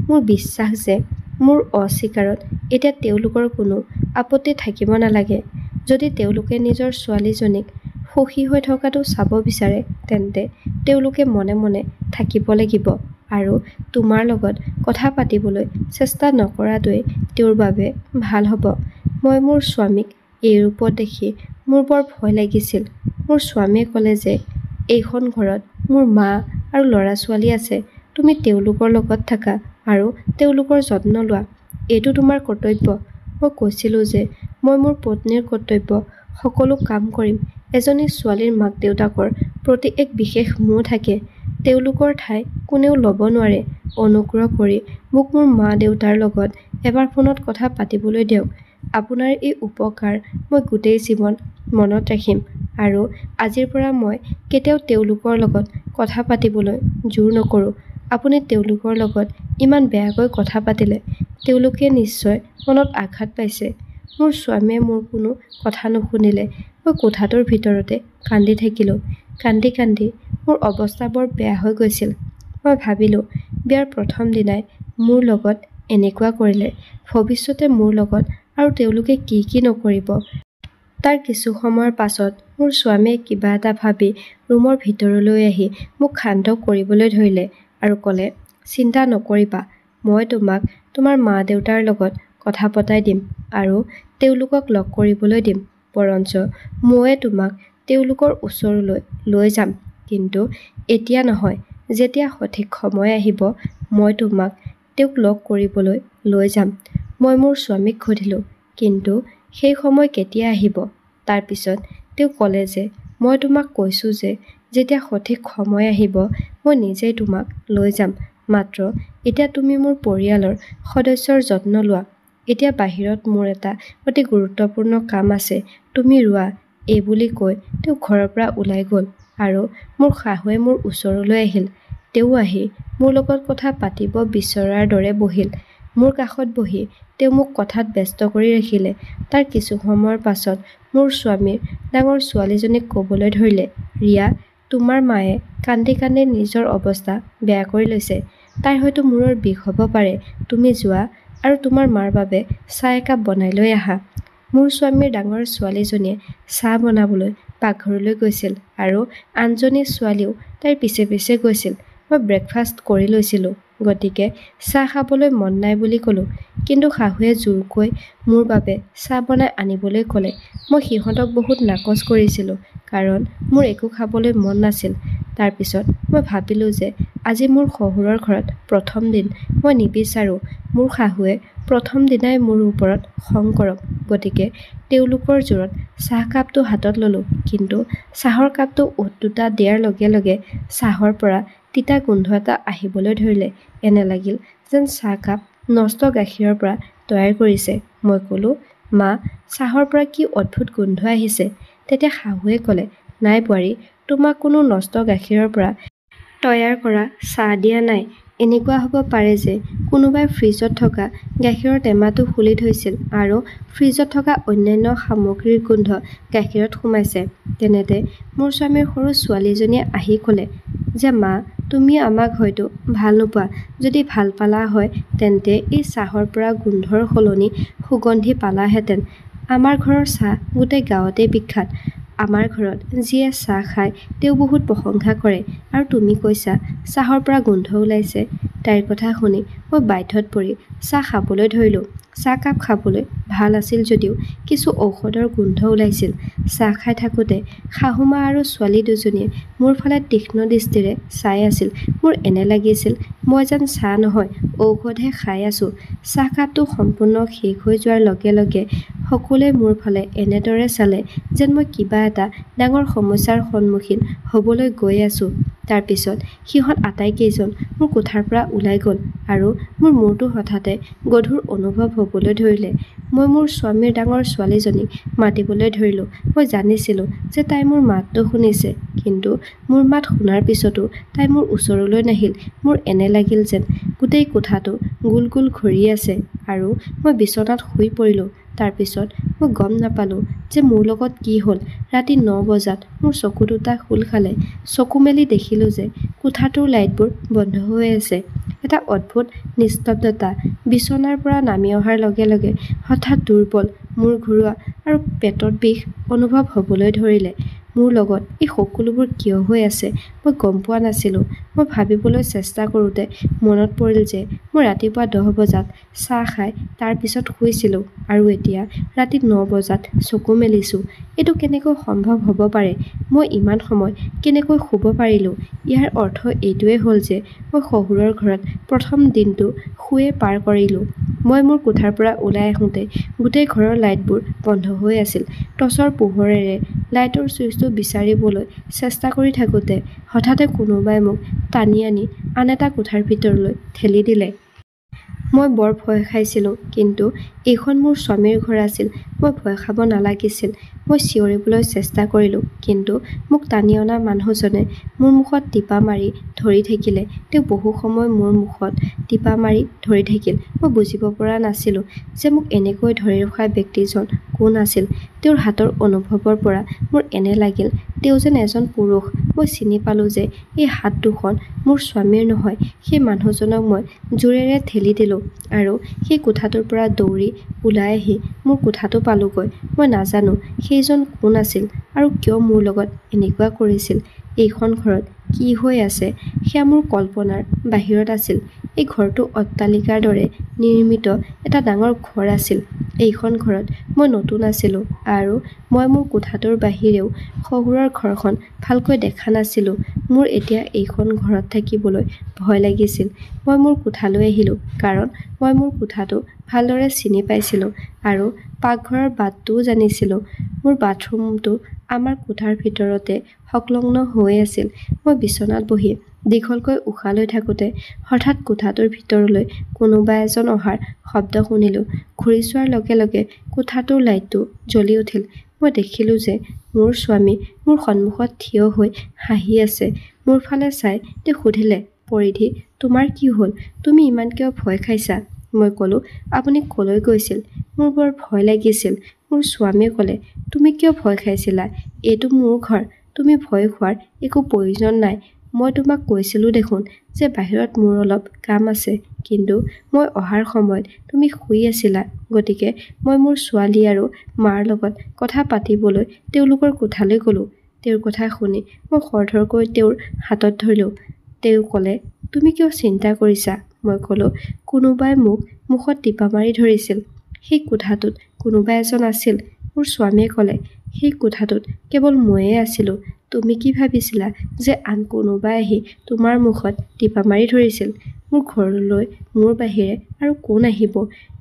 মোৰ বিশ্বাস যে মোৰ অস্বীকাৰত এতিয়া তেওঁলোকৰ কোনো আপত্তি থাকিব নালাগে। যদি তেওঁলোকে নিজৰ ছোৱালীজনীক সুখী হৈ থকাটো চাব বিচাৰে, তেন্তে তেওঁলোকে মনে মনে থাকিব লাগিব আৰু তোমাৰ লগত কথা পাতিবলৈ চেষ্টা নকৰাটোৱেই তেওঁৰ বাবে ভাল হ'ব। মই মোৰ স্বামীক এই ৰূপত দেখি মোৰ বৰ ভয় লাগিছিল। মোৰ স্বামীয়ে ক'লে যে এইখন ঘৰত মোৰ মা আৰু ল'ৰা-ছোৱালী আছে, তুমি তেওঁলোকৰ লগত থাকা আৰু তেওঁলোকৰ যত্ন লোৱা, এইটো তোমাৰ কৰ্তব্য। মই কৈছিলোঁ যে মই মোৰ পত্নীৰ কৰ্তব্য সকলো কাম কৰিম। এজনী ছোৱালীৰ মাক-দেউতাকৰ প্ৰতি এক বিশেষ মোহ থাকে, তেওঁলোকৰ ঠাই কোনেও ল'ব নোৱাৰে। অনুগ্ৰহ কৰি মোক মোৰ মা-দেউতাৰ লগত এবাৰ ফোনত কথা পাতিবলৈ দিয়ক। আপোনাৰ এই উপকাৰ মই গোটেই জীৱন মনত ৰাখিম আৰু আজিৰ পৰা মই কেতিয়াও তেওঁলোকৰ লগত কথা পাতিবলৈ জোৰ নকৰোঁ। আপুনি তেওঁলোকৰ লগত ইমান বেয়াকৈ কথা পাতিলে তেওঁলোকে নিশ্চয় মনত আঘাত পাইছে। মোৰ স্বামীয়ে মোৰ কোনো কথা নুশুনিলে। মই কোঠাটোৰ ভিতৰতে কান্দি থাকিলোঁ। কান্দি কান্দি মোৰ অৱস্থা বৰ বেয়া হৈ গৈছিল। মই ভাবিলোঁ, বিয়াৰ প্ৰথম দিনাই মোৰ লগত এনেকুৱা কৰিলে, ভৱিষ্যতে মোৰ লগত আৰু তেওঁলোকে কি কি নকৰিব। তাৰ কিছু সময়ৰ পাছত মোৰ স্বামীয়ে কিবা এটা ভাবি ৰুমৰ ভিতৰলৈ আহি মোক শান্ত কৰিবলৈ ধৰিলে আৰু ক'লে, চিন্তা নকৰিবা, মই তোমাক তোমাৰ মা-দেউতাৰ লগত কথা পতাই দিম আৰু তেওঁলোকক লগ কৰিবলৈ দিম। বৰঞ্চ ময়ে তোমাক তেওঁলোকৰ ওচৰলৈ লৈ যাম। কিন্তু এতিয়া নহয়, যেতিয়া সঠিক সময় আহিব মই তোমাক তেওঁক লগ কৰিবলৈ লৈ যাম। মই মোৰ স্বামীক সুধিলোঁ, কিন্তু সেই সময় কেতিয়া আহিব? তাৰ পিছত তেওঁ ক'লে যে মই তোমাক কৈছোঁ যে যেতিয়া সঠিক সময় আহিব মই নিজেই তোমাক লৈ যাম। মাত্ৰ এতিয়া তুমি মোৰ পৰিয়ালৰ সদস্যৰ যত্ন লোৱা। এতিয়া বাহিৰত মোৰ এটা অতি গুৰুত্বপূৰ্ণ কাম আছে, তুমি ৰোৱা। এই বুলি কৈ তেওঁ ঘৰৰ পৰা ওলাই গ'ল আৰু মোৰ শাহুৱে মোৰ ওচৰলৈ আহিল। তেওঁ আহি মোৰ লগত কথা পাতিব বিচৰাৰ দৰে বহিল। মোৰ কাষত বহি তেওঁ মোক কথাত ব্যস্ত কৰি ৰাখিলে। তাৰ কিছু সময়ৰ পাছত মোৰ স্বামীৰ ডাঙৰ ছোৱালীজনীক ক'বলৈ ধৰিলে, ৰিয়া, তোমাৰ মায়ে কান্দি কান্দি নিজৰ অৱস্থা বেয়া কৰি লৈছে। তাইৰ হয়তো মূৰৰ বিষ হ'ব পাৰে। তুমি যোৱা আৰু তোমাৰ মাৰ বাবে চাহ একাপ বনাই লৈ আহা। মোৰ স্বামীৰ ডাঙৰ ছোৱালীজনীয়ে চাহ বনাবলৈ পাকঘৰলৈ গৈছিল আৰু আনজনী ছোৱালীও তাইৰ পিছে পিছে গৈছিল। মই ব্ৰেকফাষ্ট কৰি লৈছিলোঁ, গতিকে চাহ খাবলৈ মন নাই বুলি ক'লোঁ। কিন্তু শাহুৱে জোৰকৈ মোৰ বাবে চাহ বনাই আনিবলৈ ক'লে। মই সিহঁতক বহুত নাকচ কৰিছিলোঁ কাৰণ মোৰ একো খাবলৈ মন নাছিল। তাৰ পিছত মই ভাবিলোঁ যে আজি মোৰ শহুৰৰ ঘৰত প্ৰথম দিন, মই নিবিচাৰোঁ মোৰ শাহুৱে প্ৰথম দিনাই মোৰ ওপৰত খং কৰক। গতিকে তেওঁলোকৰ জোৰত চাহকাপটো হাতত ল'লোঁ। কিন্তু চাহৰ কাপটো ওত দুটা দিয়াৰ লগে লগে চাহৰ পৰা তিতা গোন্ধ এটা আহিবলৈ ধৰিলে। এনে লাগিল যেন চাহকাপ নষ্ট গাখীৰৰ পৰা তৈয়াৰ কৰিছে। মই ক'লোঁ, মা, চাহৰ পৰা কি অদ্ভুত গোন্ধ আহিছে। তেতিয়া শাহুৱে ক'লে, নাই বোৱাৰী, তোমাক কোনো নষ্ট গাখীৰৰ পৰা তৈয়াৰ কৰা চাহ দিয়া নাই। এনেকুৱা হ'ব পাৰে যে কোনোবাই ফ্ৰিজত থকা গাখীৰৰ টেমাটো খুলি থৈছিল আৰু ফ্ৰিজত থকা অন্যান্য সামগ্ৰীৰ গোন্ধ গাখীৰত সোমাইছে। তেনেতে মোৰ স্বামীৰ সৰু ছোৱালীজনীয়ে আহি ক'লে যে মা, তুমি আমাক হয়তো ভাল নোপোৱা, যদি ভাল পালা হয় তেন্তে এই চাহৰ পৰা গোন্ধৰ সলনি সুগন্ধি পালাহেঁতেন। আমাৰ ঘৰৰ চাহ গোটেই গাঁৱতেই বিখ্যাত। আমাৰ ঘৰত যিয়ে চাহ খায় তেওঁ বহুত প্ৰশংসা কৰে আৰু তুমি কৈছা চাহৰ পৰা গোন্ধ ওলাইছে। তাইৰ কথা শুনি মই বাধ্যত পৰি চাহ খাবলৈ ধৰিলোঁ। চাহকাপ খাবলৈ ভাল আছিল যদিও কিছু ঔষধৰ গোন্ধ ওলাইছিল। চাহ খাই থাকোঁতে শাহুমা আৰু ছোৱালী দুজনীয়ে মোৰ ফালে তীক্ষ্ণ দৃষ্টিৰে চাই আছিল। মোৰ এনে লাগিছিল মই যেন চাহ নহয় ঔষধহে খাই আছোঁ। চাহকাপটো সম্পূৰ্ণ শেষ হৈ যোৱাৰ লগে লগে সকলোৱে মোৰ ফালে এনেদৰে চালে যেন মই কিবা এটা ডাঙৰ সমস্যাৰ সন্মুখীন হ'বলৈ গৈ আছোঁ। তাৰপিছত সিহঁত আটাইকেইজন মোৰ কোঠাৰ পৰা ওলাই গ'ল আৰু মোৰ মূৰটো হঠাতে গধুৰ অনুভৱ হ'বলৈ ধৰিলে। মই মোৰ স্বামীৰ ডাঙৰ ছোৱালীজনীক মাতিবলৈ ধৰিলোঁ। মই জানিছিলোঁ যে তাই মোৰ মাতটো শুনিছে, কিন্তু মোৰ মাত শুনাৰ পিছতো তাই মোৰ ওচৰলৈ নাহিল। মোৰ এনে লাগিল যেন গোটেই কোঠাটো গোল গোল ঘূৰি আছে আৰু মই বিচনাত শুই পৰিলোঁ। তাৰপিছত মই গম নাপালোঁ যে মোৰ লগত কি হ'ল। ৰাতি 9 বজাত মোৰ চকু দুটা খোল খালে। চকু মেলি দেখিলোঁ যে কোঠাটোৰ লাইটবোৰ বন্ধ হৈ আছে। এটা অদ্ভুত নিস্তব্ধতা বিচনাৰ পৰা নামি অহাৰ লগে লগে হঠাৎ দুৰ্বল, মূৰ ঘূৰোৱা আৰু পেটত বিষ অনুভৱ হ'বলৈ ধৰিলে। মোৰ লগত এই সকলোবোৰ কিয় হৈ আছে মই গম পোৱা নাছিলোঁ। মই ভাবিবলৈ চেষ্টা কৰোঁতে মনত পৰিল যে মই ৰাতিপুৱা 10 বজাত চাহ খাই তাৰ পিছত শুইছিলোঁ আৰু এতিয়া ৰাতি 9 বজাত চকু মেলিছোঁ। এইটো কেনেকৈ সম্ভৱ হ'ব পাৰে? মই ইমান সময় কেনেকৈ শুব পাৰিলোঁ? ইয়াৰ অৰ্থ এইটোৱেই হ'ল যে মই শহুৰৰ ঘৰত প্ৰথম দিনটো শুয়ে পাৰ কৰিলোঁ। মই মোৰ কোঠাৰ পৰা ওলাই আহোঁতে গোটেই ঘৰৰ লাইটবোৰ বন্ধ হৈ আছিল। টৰ্চৰ পোহৰেৰে লাইটৰ চুইচটো বিচাৰিবলৈ চেষ্টা কৰি থাকোঁতে হঠাতে কোনোবাই মোক টানি আনি আন এটা কোঠাৰ ভিতৰলৈ ঠেলি দিলে। মই বৰ ভয় খাইছিলোঁ, কিন্তু এইখন মোৰ স্বামীৰ ঘৰ আছিল। মই ভয় খাব নালাগিছিল। মই চিঞৰিবলৈ চেষ্টা কৰিলোঁ, কিন্তু মোক টানি অনা মানুহজনে মোৰ মুখত টিপা মাৰি ধৰি থাকিলে। তেওঁ বহু সময় মোৰ মুখত টিপা মাৰি ধৰি থাকিল। মই বুজিব পৰা নাছিলোঁ যে মোক এনেকৈ ধৰি ৰখা ব্যক্তিজন কোন আছিল। তেওঁৰ হাতৰ অনুভৱৰ পৰা মোৰ এনে লাগিল তেওঁ যেন এজন পুৰুষ। মই চিনি পালোঁ যে এই হাত দুখন মোৰ স্বামীৰ নহয়। সেই মানুহজনক মই জোৰেৰে ঠেলি দিলোঁ আৰু সেই কোঠাটোৰ পৰা দৌৰি ওলাই আহি মোৰ কোঠাটো পালোগৈ। মই নাজানো সেইজন কোন আছিল আৰু কিয় মোৰ লগত এনেকুৱা কৰিছিল। এইখন ঘৰত কি হৈ আছে সেয়া মোৰ কল্পনাৰ বাহিৰত আছিল। এই ঘৰটো অট্টালিকাৰ দৰে নিৰ্মিত এটা ডাঙৰ ঘৰ আছিল। এইখন ঘৰত মই নতুন আছিলোঁ আৰু মই মোৰ কোঠাটোৰ বাহিৰেও শহুৰৰ ঘৰখন ভালকৈ দেখা নাছিলোঁ। মোৰ এতিয়া এইখন ঘৰত থাকিবলৈ ভয় লাগিছিল। মই মোৰ কোঠালৈ আহিলোঁ, কাৰণ মই মোৰ কোঠাটো ভালদৰে চিনি পাইছিলোঁ আৰু পাকঘৰৰ বাটটোও জানিছিলোঁ। মোৰ বাথৰুমটো আমাৰ কোঠাৰ ভিতৰতে সংলগ্ন হৈ আছিল। মই বিচনাত বহি দীঘলকৈ উশাহ লৈ থাকোঁতে হঠাৎ কোঠাটোৰ ভিতৰলৈ কোনোবা এজন অহাৰ শব্দ শুনিলোঁ। ঘূৰি চোৱাৰ লগে লগে কোঠাটোৰ লাইটটো জ্বলি উঠিল। মই দেখিলোঁ যে মোৰ স্বামী মোৰ সন্মুখত থিয় হৈ হাঁহি আছে। মোৰ ফালে চাই তেওঁ সুধিলে, পৰিধি, তোমাৰ কি হ'ল? তুমি ইমান কিয় ভয় খাইছা? মই ক'লোঁ, আপুনি ক'লৈ গৈছিল? মোৰ বৰ ভয় লাগিছিল। মোৰ স্বামীয়ে ক'লে, তুমি কিয় ভয় খাইছিলা? এইটো মোৰ ঘৰ। তুমি ভয় খোৱাৰ একো প্ৰয়োজন নাই। মই তোমাক কৈছিলোঁ দেখোন যে বাহিৰত মোৰ অলপ কাম আছে, কিন্তু মই অহাৰ সময়ত তুমি শুই আছিলা। গতিকে মই মোৰ ছোৱালী আৰু মাৰ লগত কথা পাতিবলৈ তেওঁলোকৰ কোঠালৈ গ'লোঁ। তেওঁৰ কথা শুনি মই খৰধৰকৈ তেওঁৰ হাতত ধৰিলোঁ। তেওঁ ক'লে, তুমি কিয় চিন্তা কৰিছা? মই ক'লোঁ, কোনোবাই মোক মুখত টিপা মাৰি ধৰিছিল। সেই কোঠাটোত কোনোবা এজন আছিল। মোৰ স্বামীয়ে ক'লে, সেই কোঠাটোত কেৱল ময়েই আছিলোঁ। তুমি কি ভাবিছিলা যে আন কোনোবাই আহি তোমাৰ মুখত টিপা মাৰি ধৰিছিল? মোৰ ঘৰলৈ মোৰ বাহিৰে আৰু কোন আহিব?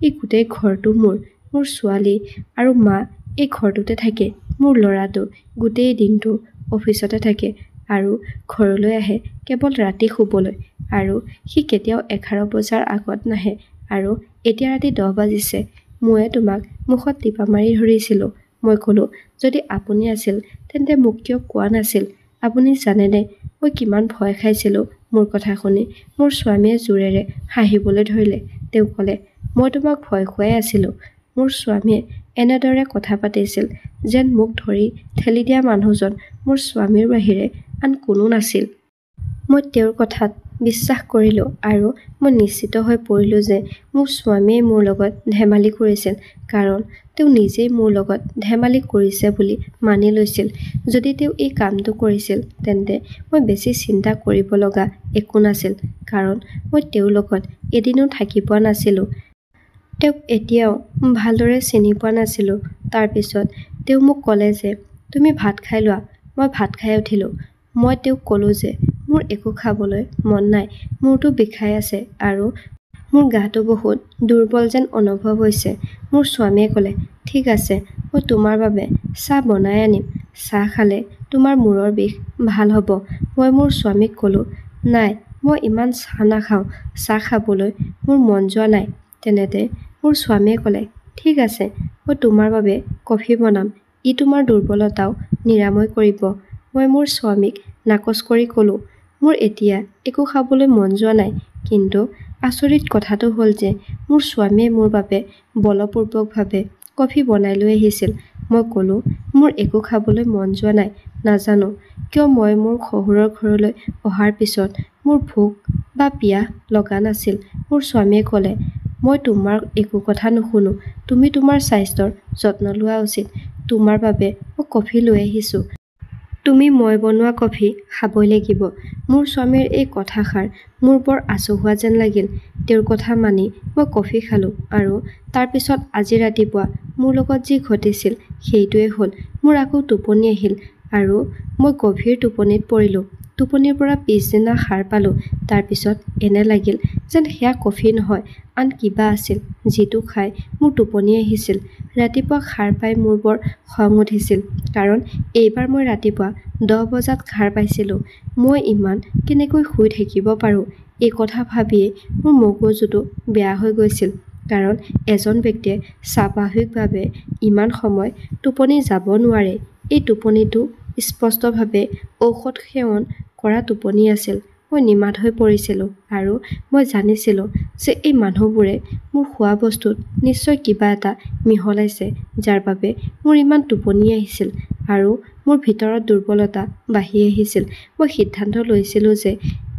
এই গোটেই ঘৰটো মোৰ। মোৰ ছোৱালী আৰু মা এই ঘৰটোতে থাকে। মোৰ ল'ৰাটো গোটেই দিনটো অফিচতে থাকে আৰু ঘৰলৈ আহে কেৱল ৰাতি শুবলৈ, আৰু সি কেতিয়াও 11 বজাৰ আগত নাহে। আৰু এতিয়া ৰাতি 10 বাজিছে। ময়ে তোমাক মুখত টিপা মাৰি ধৰিছিলোঁ। মই ক'লোঁ, যদি আপুনি আছিল তেন্তে মোক কিয় কোৱা নাছিল? আপুনি জানেনে মই কিমান ভয় খাইছিলোঁ? মোৰ কথা শুনি মোৰ স্বামীয়ে জোৰেৰে হাঁহিবলৈ ধৰিলে। তেওঁ ক'লে, মই তোমাক ভয় খুৱাই আছিলোঁ। মোৰ স্বামীয়ে এনেদৰে কথা পাতিছিল যেন মোক ধৰি ঠেলি দিয়া মানুহজন মোৰ স্বামীৰ বাহিৰে আন কোনো নাছিল। মই তেওঁৰ কথাত বিশ্বাস কৰিলোঁ আৰু মই নিশ্চিত হৈ পৰিলোঁ যে মোৰ স্বামীয়ে মোৰ লগত ধেমালি কৰিছিল, কাৰণ তেওঁ নিজেই মোৰ লগত ধেমালি কৰিছে বুলি মানি লৈছিল। যদি তেওঁ এই কামটো কৰিছিল তেন্তে মই বেছি চিন্তা কৰিব লগা একো নাছিল, কাৰণ মই তেওঁৰ লগত এদিনো থাকি পোৱা নাছিলোঁ। তেওঁক এতিয়াও ভালদৰে চিনি পোৱা নাছিলোঁ। তাৰপিছত তেওঁ মোক ক'লে যে তুমি ভাত খাই লোৱা। মই ভাত খাই উঠিলোঁ। মই তেওঁক ক'লোঁ যে মোৰ একো খাবলৈ মন নাই। মূৰটো বিষাই আছে আৰু মোৰ গাটো বহুত দুৰ্বল যেন অনুভৱ হৈছে। মোৰ স্বামীয়ে ক'লে, ঠিক আছে, মই তোমাৰ বাবে চাহ বনাই আনিম। চাহ খালে তোমাৰ মূৰৰ বিষ ভাল হ'ব। মই মোৰ স্বামীক ক'লোঁ, নাই, মই ইমান চাহ নাখাওঁ, চাহ খাবলৈ মোৰ মন যোৱা নাই। তেনেতে মোৰ স্বামীয়ে ক'লে, ঠিক আছে, মই তোমাৰ বাবে কফি বনাম, ই তোমাৰ দুৰ্বলতাও নিৰাময় কৰিব। মই মোৰ স্বামীক নাকচ কৰি ক'লোঁ, মোৰ এতিয়া একো খাবলৈ মন যোৱা নাই। কিন্তু আচৰিত কথাটো হ'ল যে মোৰ স্বামীয়ে মোৰ বাবে বলপূৰ্বকভাৱে কফি বনাই লৈ আহিছিল। মই ক'লোঁ, মোৰ একো খাবলৈ মন যোৱা নাই। নাজানো কিয় মই মোৰ শহুৰৰ ঘৰলৈ অহাৰ পিছত মোৰ ভোক বা পিয়াহ লগা নাছিল। মোৰ স্বামীয়ে ক'লে, মই তোমাৰ একো কথা নুশুনো। তুমি তোমাৰ স্বাস্থ্যৰ যত্ন লোৱা উচিত। তোমাৰ বাবে মই কফি লৈ আহিছোঁ। তুমি মই বনোৱা কফি খাবই লাগিব। মোৰ স্বামীৰ এই কথাষাৰ মোৰ বৰ আচহুৱা যেন লাগিল। তেওঁৰ কথা মানি মই কফি খালোঁ আৰু তাৰ পিছত আজি ৰাতিপুৱা মোৰ লগত যি ঘটিছিল সেইটোৱেই হ'ল। মোৰ আকৌ টোপনি আহিল আৰু মই গভীৰ টোপনিত পৰিলোঁ। টোপনিৰ পৰা পিছদিনা সাৰ পালোঁ। তাৰ পিছত এনে লাগিল যেন সেয়া কফি নহয়, আন কিবা আছিল, যিটো খাই মোৰ টোপনি আহিছিল। ৰাতিপুৱা সাৰ পাই মোৰ বৰ খং উঠিছিল, কাৰণ এইবাৰ মই ৰাতিপুৱা 10 বজাত সাৰ পাইছিলোঁ। মই ইমান কেনেকৈ শুই থাকিব পাৰোঁ, এই কথা ভাবিয়েই মোৰ মগজুটো বেয়া হৈ গৈছিল। কাৰণ এজন ব্যক্তিয়ে স্বাভাৱিকভাৱে ইমান সময় টোপনি যাব নোৱাৰে। এই টোপনিটো স্পষ্টভাৱে ঔষধ সেৱন কৰা টোপনি আছিল। মই নিমাত হৈ পৰিছিলোঁ আৰু মই জানিছিলোঁ যে এই মানুহবোৰে মোৰ খোৱা বস্তুত নিশ্চয় কিবা এটা মিহলাইছে, যাৰ বাবে মোৰ ইমান টোপনি আহিছিল আৰু মোৰ ভিতৰত দুৰ্বলতা বাঢ়ি আহিছিল। মই সিদ্ধান্ত লৈছিলোঁ যে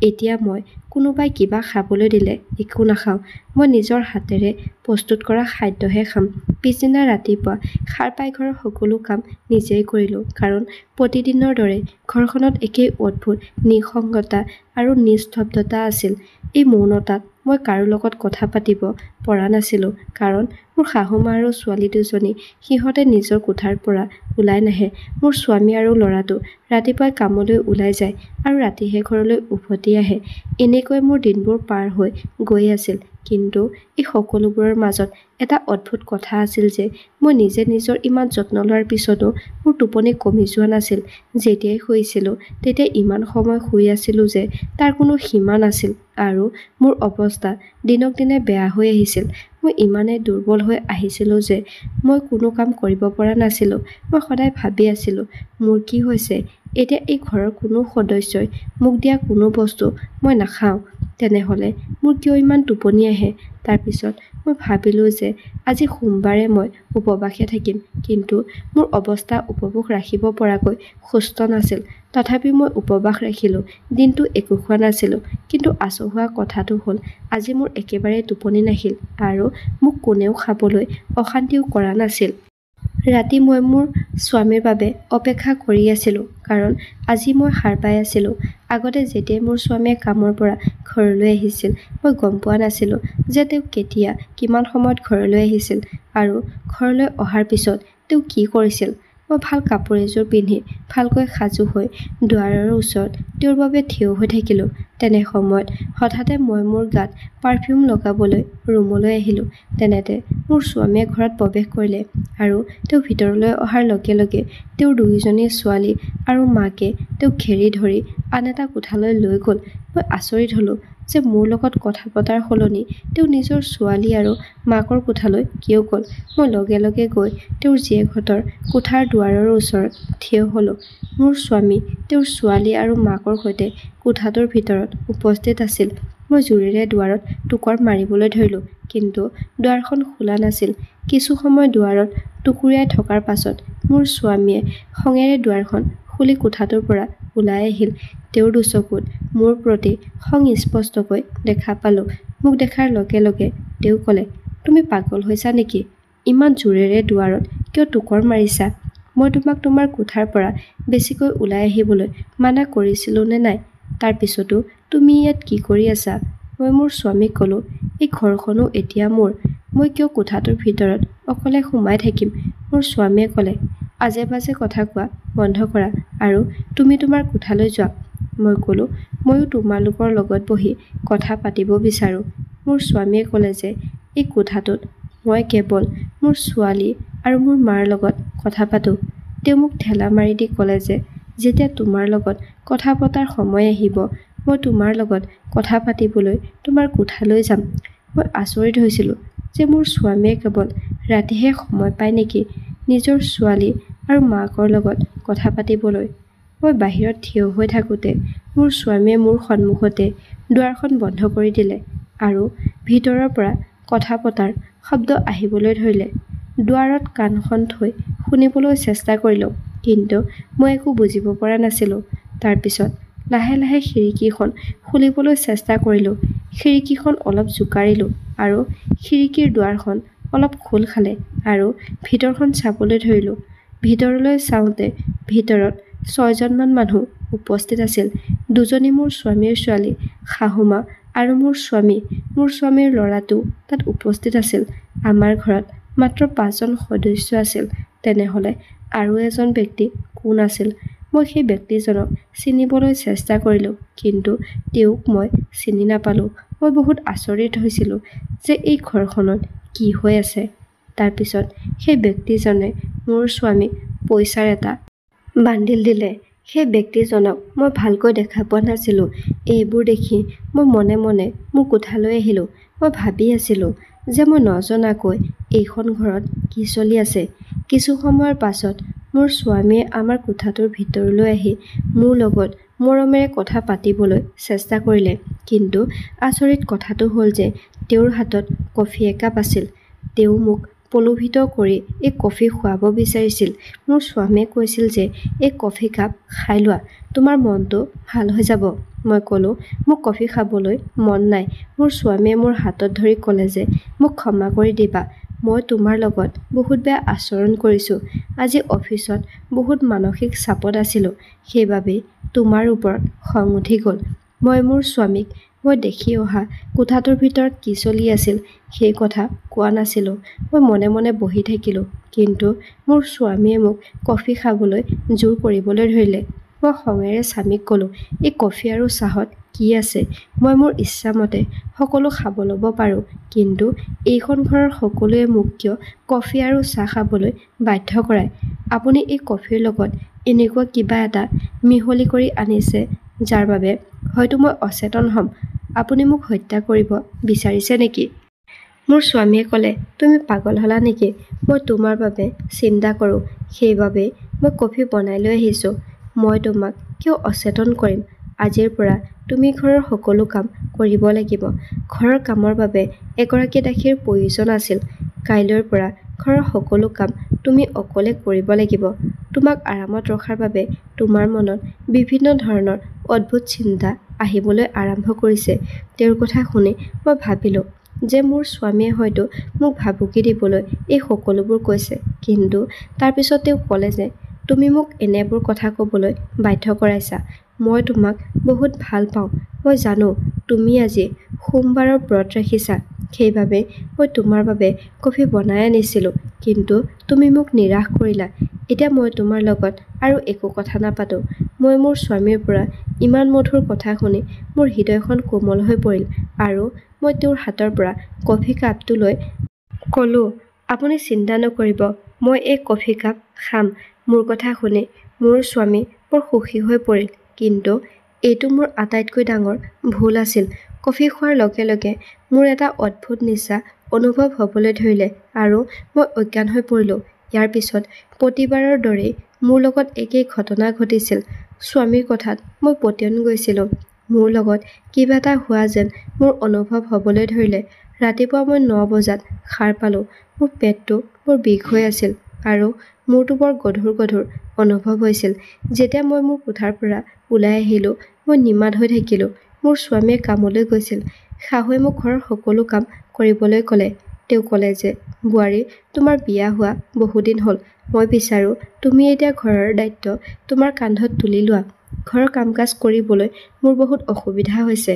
এতিয়া মই কোনোবাই কিবা খাবলৈ দিলে একো নাখাওঁ। মই নিজৰ হাতেৰে প্ৰস্তুত কৰা খাদ্যহে খাম। পিছদিনা ৰাতিপুৱা সাৰ পাই ঘৰৰ সকলো কাম নিজেই কৰিলোঁ, কাৰণ প্ৰতিদিনৰ দৰে ঘৰখনত একেই অদ্ভুত নিঃসংগতা আৰু নিস্তব্ধতা আছিল। এই মৌনতাত মই কাৰো লগত কথা পাতিব পৰা নাছিলোঁ, কাৰণ মোৰ শাহুমা আৰু ছোৱালী দুজনী সিহঁতে নিজৰ কোঠাৰ পৰা ওলাই নাহে। মোৰ স্বামী আৰু ল'ৰাটো ৰাতিপুৱাই কামলৈ ওলাই যায় আৰু ৰাতিহে ঘৰলৈ উভতি আহে। এনেকৈ মোৰ দিনবোৰ পাৰ হৈ গৈ আছিল। কিন্তু এই সকলোবোৰৰ মাজত এটা অদ্ভুত কথা আছিল যে মই নিজে নিজৰ ইমান যত্ন লোৱাৰ পিছতো মোৰ টোপনি কমি যোৱা নাছিল। যেতিয়াই শুইছিলোঁ তেতিয়া ইমান সময় শুই আছিলোঁ যে তাৰ কোনো সীমা নাছিল আৰু মোৰ অৱস্থা দিনক দিনে বেয়া হৈ আহিছিল। মই ইমানেই দুৰ্বল হৈ আহিছিলোঁ যে মই কোনো কাম কৰিব পৰা নাছিলোঁ। মই সদায় ভাবি আছিলোঁ, মোৰ কি হৈছে? এতিয়া এই ঘৰৰ কোনো সদস্যই মোক দিয়া কোনো বস্তু মই নাখাওঁ, তেনেহ'লে মোৰ কিয় ইমান টোপনি আহে? তাৰপিছত মই ভাবিলোঁ যে আজি সোমবাৰে মই উপবাসে থাকিম, কিন্তু মোৰ অৱস্থা উপভোগ ৰাখিব পৰাকৈ সুস্থ নাছিল। তথাপি মই উপবাস ৰাখিলোঁ, দিনটো একো খোৱা নাছিলোঁ। কিন্তু আচহুৱা কথাটো হ'ল আজি মোৰ একেবাৰে টোপনি নাহিল আৰু মোক কোনেও খাবলৈ অশান্তিও কৰা নাছিল। ৰাতি মই মোৰ স্বামীৰ বাবে অপেক্ষা কৰি আছিলোঁ, কাৰণ আজি মই সাৰ পাই আছিলোঁ। আগতে যেতিয়াই মোৰ স্বামীয়ে কামৰ পৰা ঘৰলৈ আহিছিল, মই গম পোৱা নাছিলোঁ যে তেওঁ কেতিয়া কিমান সময়ত ঘৰলৈ আহিছিল আৰু ঘৰলৈ অহাৰ পিছত তেওঁ কি কৰিছিল। মই ভাল কাপোৰ এযোৰ পিন্ধি ভালকৈ সাজু হৈ দুৱাৰৰ ওচৰত তেওঁৰ বাবে থিয় হৈ থাকিলোঁ। তেনে সময়ত হঠাতে মই মোৰ গাত পাৰফিউম লগাবলৈ ৰুমলৈ আহিলোঁ। তেনেতে মোৰ স্বামীয়ে ঘৰত প্ৰৱেশ কৰিলে আৰু তেওঁ ভিতৰলৈ অহাৰ লগে লগে তেওঁৰ দুয়োজনী ছোৱালী আৰু মাকে তেওঁক ঘেৰি ধৰি আন এটা কোঠালৈ লৈ গ'ল। মই আচৰিত হ'লোঁ যে মোৰ লগত কথা পতাৰ সলনি তেওঁ নিজৰ ছোৱালী আৰু মাকৰ কোঠালৈ কিয় গ'ল। মই লগে লগে গৈ তেওঁৰ জীয়েকহঁতৰ কোঠাৰ দুৱাৰৰ ওচৰত থিয় হ'লোঁ। মোৰ স্বামী তেওঁৰ ছোৱালী আৰু মাকৰ সৈতে কোঠাটোৰ ভিতৰত উপস্থিত আছিল। মই জোৰেৰে দুৱাৰত টোকৰ মাৰিবলৈ ধৰিলোঁ, কিন্তু দুৱাৰখন খোলা নাছিল। কিছু সময় দুৱাৰত টুকুৰিয়াই থকাৰ পাছত মোৰ স্বামীয়ে খঙেৰে দুৱাৰখন খুলি কোঠাটোৰ পৰা ওলাই আহিল। তেওঁৰ দুচকুত মোৰ প্ৰতি খং স্পষ্টকৈ দেখা পালোঁ। মোক দেখাৰ লগে লগে তেওঁ ক'লে, তুমি পাগল হৈছা নেকি? ইমান জোৰেৰে দুৱাৰত কিয় টোকৰ মাৰিছা? মই তোমাক তোমাৰ কোঠাৰ পৰা বেছিকৈ ওলাই আহিবলৈ মানা কৰিছিলোঁ নে নাই? তাৰ পিছতো তুমি ইয়াত কি কৰি আছা? মই মোৰ স্বামীক ক'লোঁ, এই ঘৰখনো এতিয়া মোৰ। মই কিয় কোঠাটোৰ ভিতৰত অকলে সোমাই থাকিম? মোৰ স্বামীয়ে ক'লে, আজে বাজে কথা কোৱা বন্ধ কৰা আৰু তুমি তোমাৰ কোঠালৈ যোৱা। মই ক'লোঁ, ময়ো তোমালোকৰ লগত বহি কথা পাতিব বিচাৰোঁ। মোৰ স্বামীয়ে ক'লে যে এই কোঠাটোত মই কেৱল মোৰ ছোৱালী আৰু মোৰ মাৰ লগত কথা পাতোঁ। তেওঁ মোক ঠেলা মাৰি দি ক'লে যে যেতিয়া তোমাৰ লগত কথা পতাৰ সময় আহিব মই তোমাৰ লগত কথা পাতিবলৈ তোমাৰ কোঠালৈ যাম। মই আচৰিত হৈছিলোঁ যে মোৰ স্বামীয়ে কেৱল ৰাতিহে সময় পায় নেকি নিজৰ ছোৱালী আৰু মাকৰ লগত কথা পাতিবলৈ। মই বাহিৰত থিয় হৈ থাকোঁতে মোৰ স্বামীয়ে মোৰ সন্মুখতে দুৱাৰখন বন্ধ কৰি দিলে আৰু ভিতৰৰ পৰা কথা পতাৰ শব্দ আহিবলৈ ধৰিলে। দুৱাৰত কাণখন থৈ শুনিবলৈ চেষ্টা কৰিলোঁ, কিন্তু মই একো বুজিব পৰা নাছিলোঁ। তাৰপিছত লাহে লাহে খিৰিকীখন খুলিবলৈ চেষ্টা কৰিলোঁ। খিৰিকীখন অলপ জোকাৰিলোঁ আৰু খিৰিকীৰ দুৱাৰখন অলপ খোল খালে আৰু ভিতৰখন চাবলৈ ধৰিলোঁ। ভিতৰলৈ চাওঁতে ভিতৰত 6জনমান মানুহ উপস্থিত আছিল। দুজনী মোৰ স্বামীৰ ছোৱালী, শাহুমা আৰু মোৰ স্বামীৰ ল'ৰাটো তাত উপস্থিত আছিল। আমাৰ ঘৰত মাত্ৰ 5জন সদস্য আছিল। তেনেহ'লে আৰু এজন ব্যক্তি কোন আছিল? মই সেই ব্যক্তিজনক চিনিবলৈ চেষ্টা কৰিলোঁ, কিন্তু তেওঁক মই চিনি নাপালোঁ। মই বহুত আচৰিত হৈছিলোঁ যে এই ঘৰখনত কি হৈ আছে। তাৰপিছত সেই ব্যক্তিজনে মোৰ স্বামীক পইচাৰ এটা বান্ডিল দিলে। সেই ব্যক্তিজনক মই ভালকৈ দেখা পোৱা নাছিলোঁ। এইবোৰ দেখি মই মনে মনে মোৰ কোঠালৈ আহিলোঁ। মই ভাবি আছিলোঁ যে মই নজনাকৈ এইখন ঘৰত কি চলি আছে। কিছু সময়ৰ পাছত মোৰ স্বামীয়ে আমাৰ কোঠাটোৰ ভিতৰলৈ আহি মোৰ লগত মৰমেৰে কথা পাতিবলৈ চেষ্টা কৰিলে। কিন্তু আচৰিত কথাটো হ'ল যে তেওঁৰ হাতত কফি একাপ আছিল। তেওঁ মোক প্ৰলোভিত কৰি এই কফি খুৱাব বিচাৰিছিল। মোৰ স্বামীয়ে কৈছিল যে এই কফি কাপ খাই লোৱা, তোমাৰ মনটো ভাল হৈ যাব। মই ক'লোঁ, মোক কফি খাবলৈ মন নাই। মোৰ স্বামীয়ে মোৰ হাতত ধৰি ক'লে যে মোক ক্ষমা কৰি দিবা, মই তোমাৰ লগত বহুত বেয়া আচৰণ কৰিছোঁ। আজি অফিচত বহুত মানসিক চাপত আছিলোঁ, সেইবাবেই তোমাৰ ওপৰত খং উঠি গ'ল। মই মোৰ স্বামীক মই দেখি অহা কোঠাটোৰ ভিতৰত কি চলি আছিল সেই কথা কোৱা নাছিলোঁ। মই মনে মনে বহি থাকিলোঁ, কিন্তু মোৰ স্বামীয়ে মোক কফি খাবলৈ জোৰ কৰিবলৈ ধৰিলে। মই খঙেৰে স্বামীক ক'লোঁ, এই কফি আৰু চাহত কি আছে? মই মোৰ ইচ্ছামতে সকলো খাব ল'ব পাৰোঁ, কিন্তু এইখন ঘৰৰ সকলোৱে মোক কিয় কফি আৰু চাহ খাবলৈ বাধ্য কৰায়? আপুনি এই কফিৰ লগত এনেকুৱা কিবা এটা মিহলি কৰি আনিছে যাৰ বাবে হয়তো মই অচেতন হ'ম। আপুনি মোক হত্যা কৰিব বিচাৰিছে নেকি? মোৰ স্বামীয়ে ক'লে, তুমি পাগল হ'লা নেকি? মই তোমাৰ বাবে চিন্তা কৰোঁ, সেইবাবেই মই কফি বনাই লৈ আহিছোঁ। মই তোমাক কিয় অচেতন কৰিম? আজিৰ পৰা তুমি ঘৰৰ সকলো কাম কৰিব লাগিব। ঘৰৰ কামৰ বাবে এগৰাকী দাসীৰ প্ৰয়োজন আছিল। কাইলৈৰ পৰা ঘৰৰ সকলো কাম তুমি অকলে কৰিব লাগিব। তোমাক আৰামত ৰখাৰ বাবে তোমাৰ মনত বিভিন্ন ধৰণৰ অদ্ভুত চিন্তা আহিবলৈ আৰম্ভ কৰিছে। তেওঁৰ কথা শুনি মই ভাবিলোঁ যে মোৰ স্বামীয়ে হয়তো মোক ভাবুকি দিবলৈ এই সকলোবোৰ কৈছে, কিন্তু তাৰপিছত তেওঁ ক'লে যে তুমি মোক এনেবোৰ কথা ক'বলৈ বাধ্য কৰাইছা। মই তোমাক বহুত ভাল পাওঁ। মই জানো তুমি আজি সোমবাৰৰ ব্ৰত ৰাখিছা, সেইবাবে মই তোমাৰ বাবে কফি বনাই আনিছিলোঁ, কিন্তু তুমি মোক নিৰাশ কৰিলা। এতিয়া মই তোমাৰ লগত আৰু একো কথা নাপাতো। মই মোৰ স্বামীৰ পৰা ইমান মধুৰ কথা শুনি মোৰ হৃদয়খন কোমল হৈ পৰিল আৰু মই তেওঁৰ হাতৰ পৰা কফি কাপটো লৈ ক'লোঁ, আপুনি চিন্তা নকৰিব, মই এই কফি কাপ খাম। মোৰ কথা শুনি মোৰ স্বামী বৰ সুখী হৈ পৰিল, কিন্তু এইটো মোৰ আটাইতকৈ ডাঙৰ ভুল আছিল। কফি খোৱাৰ লগে লগে মোৰ এটা অদ্ভুত নিচা অনুভৱ হ'বলৈ ধৰিলে আৰু মই অজ্ঞান হৈ পৰিলোঁ। ইয়াৰ পিছত প্ৰতিবাৰৰ দৰেই মোৰ লগত একেই ঘটনা ঘটিছিল। স্বামীৰ কথাত মই পতিয়ন গৈছিলোঁ। মোৰ লগত কিবা এটা হোৱা যেন মোৰ অনুভৱ হ'বলৈ ধৰিলে। ৰাতিপুৱা মই 9 বজাত সাৰ পালোঁ। মোৰ পেটটো বৰ বিষ হৈ আছিল আৰু মূৰটো বৰ গধুৰ গধুৰ অনুভৱ হৈছিল। যেতিয়া মই মোৰ কোঠাৰ পৰা ওলাই আহিলোঁ, মই নিমাত হৈ থাকিলোঁ। মোৰ স্বামীয়ে কামলৈ গৈছিল। শাহুৱে মোক ঘৰৰ সকলো কাম কৰিবলৈ ক'লে। তেওঁ ক'লে যে বোৱাৰী, তোমাৰ বিয়া হোৱা বহুদিন হ'ল। মই বিচাৰোঁ তুমি এতিয়া ঘৰৰ দায়িত্ব তোমাৰ কান্ধত তুলি লোৱা। ঘৰৰ কাম কাজ কৰিবলৈ মোৰ বহুত অসুবিধা হৈছে।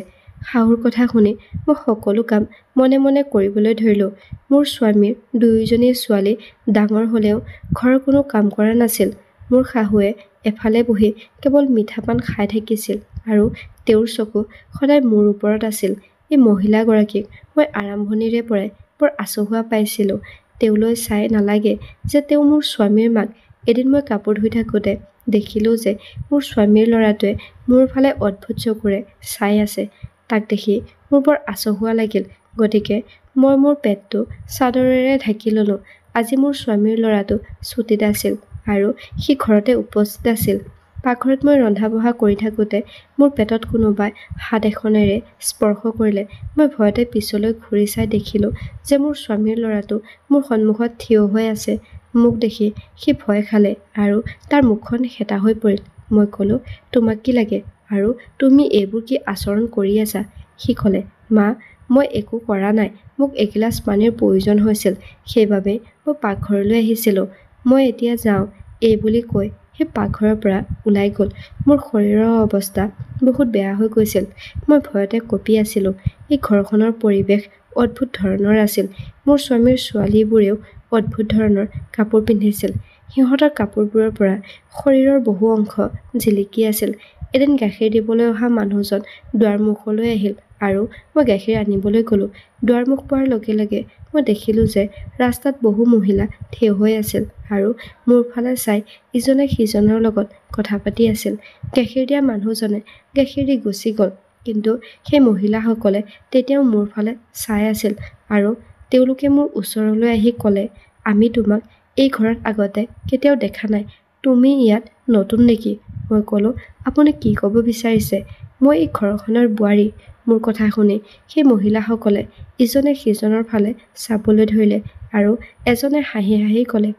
শাহুৰ কথা শুনি মই সকলো কাম মনে মনে কৰিবলৈ ধৰিলোঁ। মোৰ স্বামীৰ 2জনী ছোৱালী ডাঙৰ হ'লেও ঘৰৰ কোনো কাম কৰা নাছিল। মোৰ শাহুৱে এফালে বহি কেৱল মিঠা পান খাই থাকিছিল আৰু তেওঁৰ চকু সদায় মোৰ ওপৰত আছিল। এই মহিলাগৰাকীক মই আৰম্ভণিৰে পৰাই বৰ আচহুৱা পাইছিলোঁ। তেওঁলৈ চাই নালাগে যে তেওঁ মোৰ স্বামীৰ মাক। এদিন মই কাপোৰ ধুই থাকোঁতে দেখিলোঁ যে মোৰ স্বামীৰ ল'ৰাটোৱে মোৰ ফালে অদ্ভুত চকুৰে চাই আছে। তাক দেখি মোৰ বৰ আচহুৱা লাগিল। গতিকে মই মোৰ পেটটো চাদৰেৰে ঢাকি ল'লোঁ। আজি মোৰ স্বামীৰ ল'ৰাটো ছুটীত আছিল আৰু সি ঘৰতে উপস্থিত আছিল। পাকঘৰত মই ৰন্ধা-বঢ়া কৰি থাকোঁতে মোৰ পেটত কোনোবাই হাত এখনেৰে স্পৰ্শ কৰিলে। মই ভয়তে পিছলৈ ঘূৰি চাই দেখিলোঁ যে মোৰ স্বামীৰ ল'ৰাটো মোৰ সন্মুখত থিয় হৈ আছে। মোক দেখি সি ভয় খালে আৰু তাৰ মুখখন শেঁতা হৈ পৰিল। মই ক'লোঁ, তোমাক কি লাগে আৰু তুমি এইবোৰ কি আচৰণ কৰি আছা? সি ক'লে, মা, মই একো কৰা নাই। মোক এগিলাচ পানীৰ প্ৰয়োজন হৈছিল, সেইবাবে মই পাকঘৰলৈ আহিছিলোঁ। মই এতিয়া যাওঁ। এই বুলি কৈ সি পাকঘৰৰ পৰা ওলাই গ'ল। মোৰ শৰীৰৰ অৱস্থা বহুত বেয়া হৈ গৈছিল। মই ভয়তে কঁপি আছিলোঁ। এই ঘৰখনৰ পৰিৱেশ অদ্ভুত ধৰণৰ আছিল। মোৰ স্বামীৰ ছোৱালীবোৰেও অদ্ভুত ধৰণৰ কাপোৰ পিন্ধিছিল। সিহঁতৰ কাপোৰবোৰৰ পৰা শৰীৰৰ বহু অংশ জিলিকি আছিল। এদিন গাখীৰ দিবলৈ অহা মানুহজন দুৱাৰমুখলৈ আহিল আৰু মই গাখীৰ আনিবলৈ গ'লোঁ। দুৱাৰমুখ পোৱাৰ লগে লগে মই দেখিলোঁ যে ৰাস্তাত বহু মহিলা থিয় হৈ আছিল আৰু মোৰ ফালে চাই ইজনে সিজনৰ লগত কথা পাতি আছিল। গাখীৰ দিয়া মানুহজনে গাখীৰ দি গুচি গ'ল, কিন্তু সেই মহিলাসকলে তেতিয়াও মোৰ ফালে চাই আছিল আৰু তেওঁলোকে মোৰ ওচৰলৈ আহি ক'লে, আমি তোমাক এই ঘৰত আগতে কেতিয়াও দেখা নাই। তুমি ইয়াত নতুন নেকি? মই ক'লোঁ, আপুনি কি ক'ব বিচাৰিছে? মই এই ঘৰখনৰ বোৱাৰী। মোৰ কথা শুনি সেই মহিলাসকলে ইজনে সিজনৰ ফালে চাবলৈ ধৰিলে আৰু এজনে হাঁহি হাঁহি ক'লে,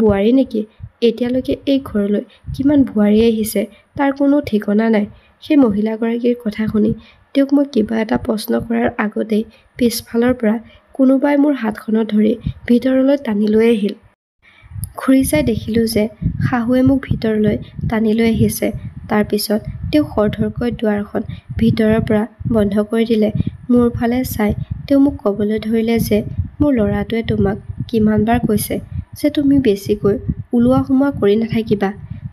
বোৱাৰী নেকি? এতিয়ালৈকে এই ঘৰলৈ কিমান বোৱাৰী আহিছে তাৰ কোনো ঠিকনা নাই। সেই মহিলাগৰাকীৰ কথা শুনি তেওঁক মই কিবা এটা প্ৰশ্ন কৰাৰ আগতেই পিছফালৰ পৰা কোনোবাই মোৰ হাতখনত ধৰি ভিতৰলৈ টানি লৈ আহিল। ঘূৰি চাই দেখিলোঁ যে শাহুৱে মোক ভিতৰলৈ টানি লৈ আহিছে। তাৰ পিছত তেওঁ খৰধৰকৈ দুৱাৰখন ভিতৰৰ পৰা বন্ধ কৰি দিলে। মোৰ ফালে চাই তেওঁ মোক ক'বলৈ ধৰিলে যে মোৰ ল'ৰাটোৱে তোমাক কিমানবাৰ কৈছে যে তুমি বেছিকৈ ওলোৱা সোমোৱা কৰি নাথাকিবা।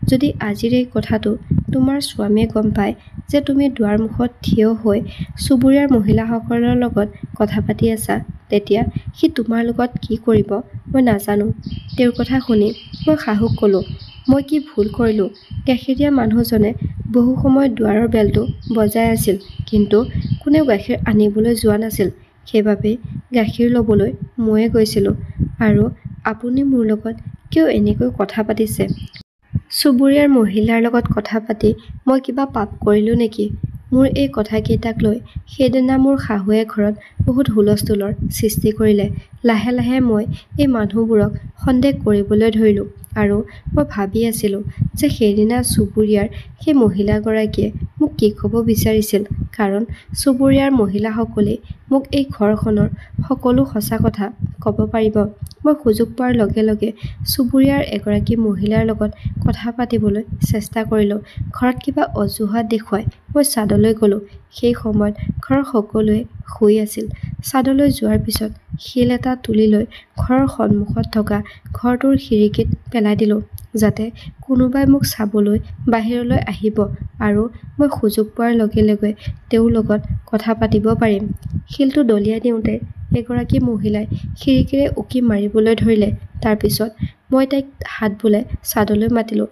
যদি আজিৰ এই কথাটো তোমাৰ স্বামীয়ে গম পায় যে তুমি দুৱাৰমুখত থিয় হৈ চুবুৰীয়াৰ মহিলাসকলৰ লগত কথা পাতি আছা, তেতিয়া সি তোমাৰ লগত কি কৰিব মই নাজানো। তেওঁৰ কথা শুনি মই শাহুক ক'লোঁ, মই কি ভুল কৰিলোঁ? গাখীৰ দিয়া মানুহজনে বহু সময় দুৱাৰৰ বেলটো বজাই আছিল, কিন্তু কোনেও গাখীৰ আনিবলৈ যোৱা নাছিল। সেইবাবে গাখীৰ ল'বলৈ ময়ে গৈছিলোঁ। আৰু আপুনি মোৰ লগত কিয় এনেকৈ কথা পাতিছে? চুবুৰীয়াৰ মহিলাৰ লগত কথা পাতি মই কিবা পাপ কৰিলোঁ নেকি? মোৰ এই কথাকেইটাক লৈ সেইদিনা মোৰ শাহুৱে ঘৰত বহুত হুলস্থুলৰ সৃষ্টি কৰিলে। লাহে লাহে মই এই মানুহবোৰক সন্দেহ কৰিবলৈ ধৰিলোঁ আৰু মই ভাবি আছিলোঁ যে সেইদিনা চুবুৰীয়াৰ সেই মহিলাগৰাকীয়ে মোক কি ক'ব বিচাৰিছিল, কাৰণ চুবুৰীয়াৰ মহিলাসকলেই মোক এই ঘৰখনৰ সকলো সঁচা কথা ক'ব পাৰিব। মই সুযোগ পোৱাৰ লগে লগে চুবুৰীয়াৰ এগৰাকী মহিলাৰ লগত কথা পাতিবলৈ চেষ্টা কৰিলোঁ। ঘৰত কিবা অজুহাত দেখুৱাই মই ছাদলৈ গ'লোঁ। সেই সময়ত ঘৰৰ সকলোৱে শুই আছিল। ছাদলৈ যোৱাৰ পিছত শিল এটা তুলি লৈ ঘৰৰ সন্মুখত থকা ঘৰটোৰ খিৰিকীত পেলাই দিলোঁ, যাতে কোনোবাই মোক চাবলৈ বাহিৰলৈ আহিব আৰু মই সুযোগ পোৱাৰ লগে লগে তেওঁৰ লগত কথা পাতিব পাৰিম। শিলটো দলিয়াই দিওঁতে এগৰাকী মহিলাই খিৰিকীৰে উকি মাৰিবলৈ ধৰিলে। তাৰ পিছত মই তাইক হাত বোলাই ছাদলৈ মাতিলোঁ।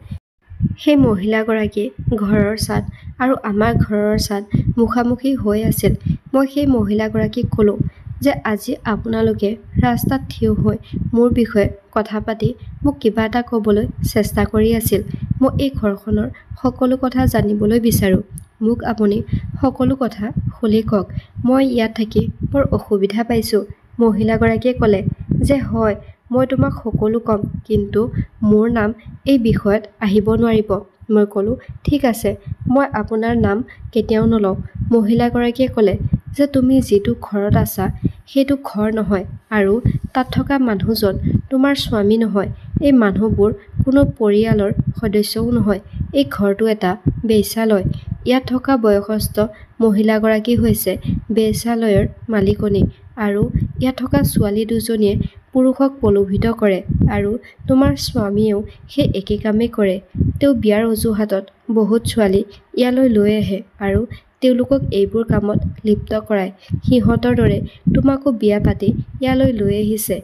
সেই মহিলাগৰাকী ঘৰৰ ছাদ আৰু আমাৰ ঘৰৰ ছাদ মুখামুখি হৈ আছিল। মই সেই মহিলাগৰাকীক ক'লোঁ যে আজি আপোনালোকে ৰাস্তাত থিয় হৈ মোৰ বিষয়ে কথা পাতি মোক কিবা এটা ক'বলৈ চেষ্টা কৰি আছিল। মই এই ঘৰখনৰ সকলো কথা জানিবলৈ বিচাৰোঁ। মোক আপুনি সকলো কথা খুলি কওক। মই ইয়াত থাকি বৰ অসুবিধা পাইছোঁ। মহিলাগৰাকীয়ে ক'লে যে হয়, মই তোমাক সকলো ক'ম, কিন্তু মোৰ নাম এই বিষয়ত আহিব নোৱাৰিব। মই ক'লোঁ, ঠিক আছে, মই আপোনাৰ নাম কেতিয়াও নলওঁ। মহিলাগৰাকীয়ে ক'লে যে তুমি যিটো ঘৰত আছা সেইটো ঘৰ নহয় আৰু তাত থকা মানুহজন তোমাৰ স্বামী নহয়। এই মানুহবোৰ কোনো পৰিয়ালৰ সদস্যও নহয়। এই ঘৰটো এটা বেশ্যালয়। ইয়াত থকা বয়সস্থ মহিলাগৰাকী হৈছে বেশ্যালয়ৰ মালিকনী আৰু ইয়াত থকা ছোৱালী দুজনীয়ে পুৰুষক প্ৰলোভিত কৰে আৰু তোমাৰ স্বামীয়েও সেই একে কামেই কৰে। তেওঁ বিয়াৰ অজুহাতত বহুত ছোৱালী ইয়ালৈ লৈ আহে আৰু তেওঁলোকক এইবোৰ কামত লিপ্ত কৰায়। সিহঁতৰ দৰে তোমাকো বিয়া পাতি ইয়ালৈ লৈ আহিছে।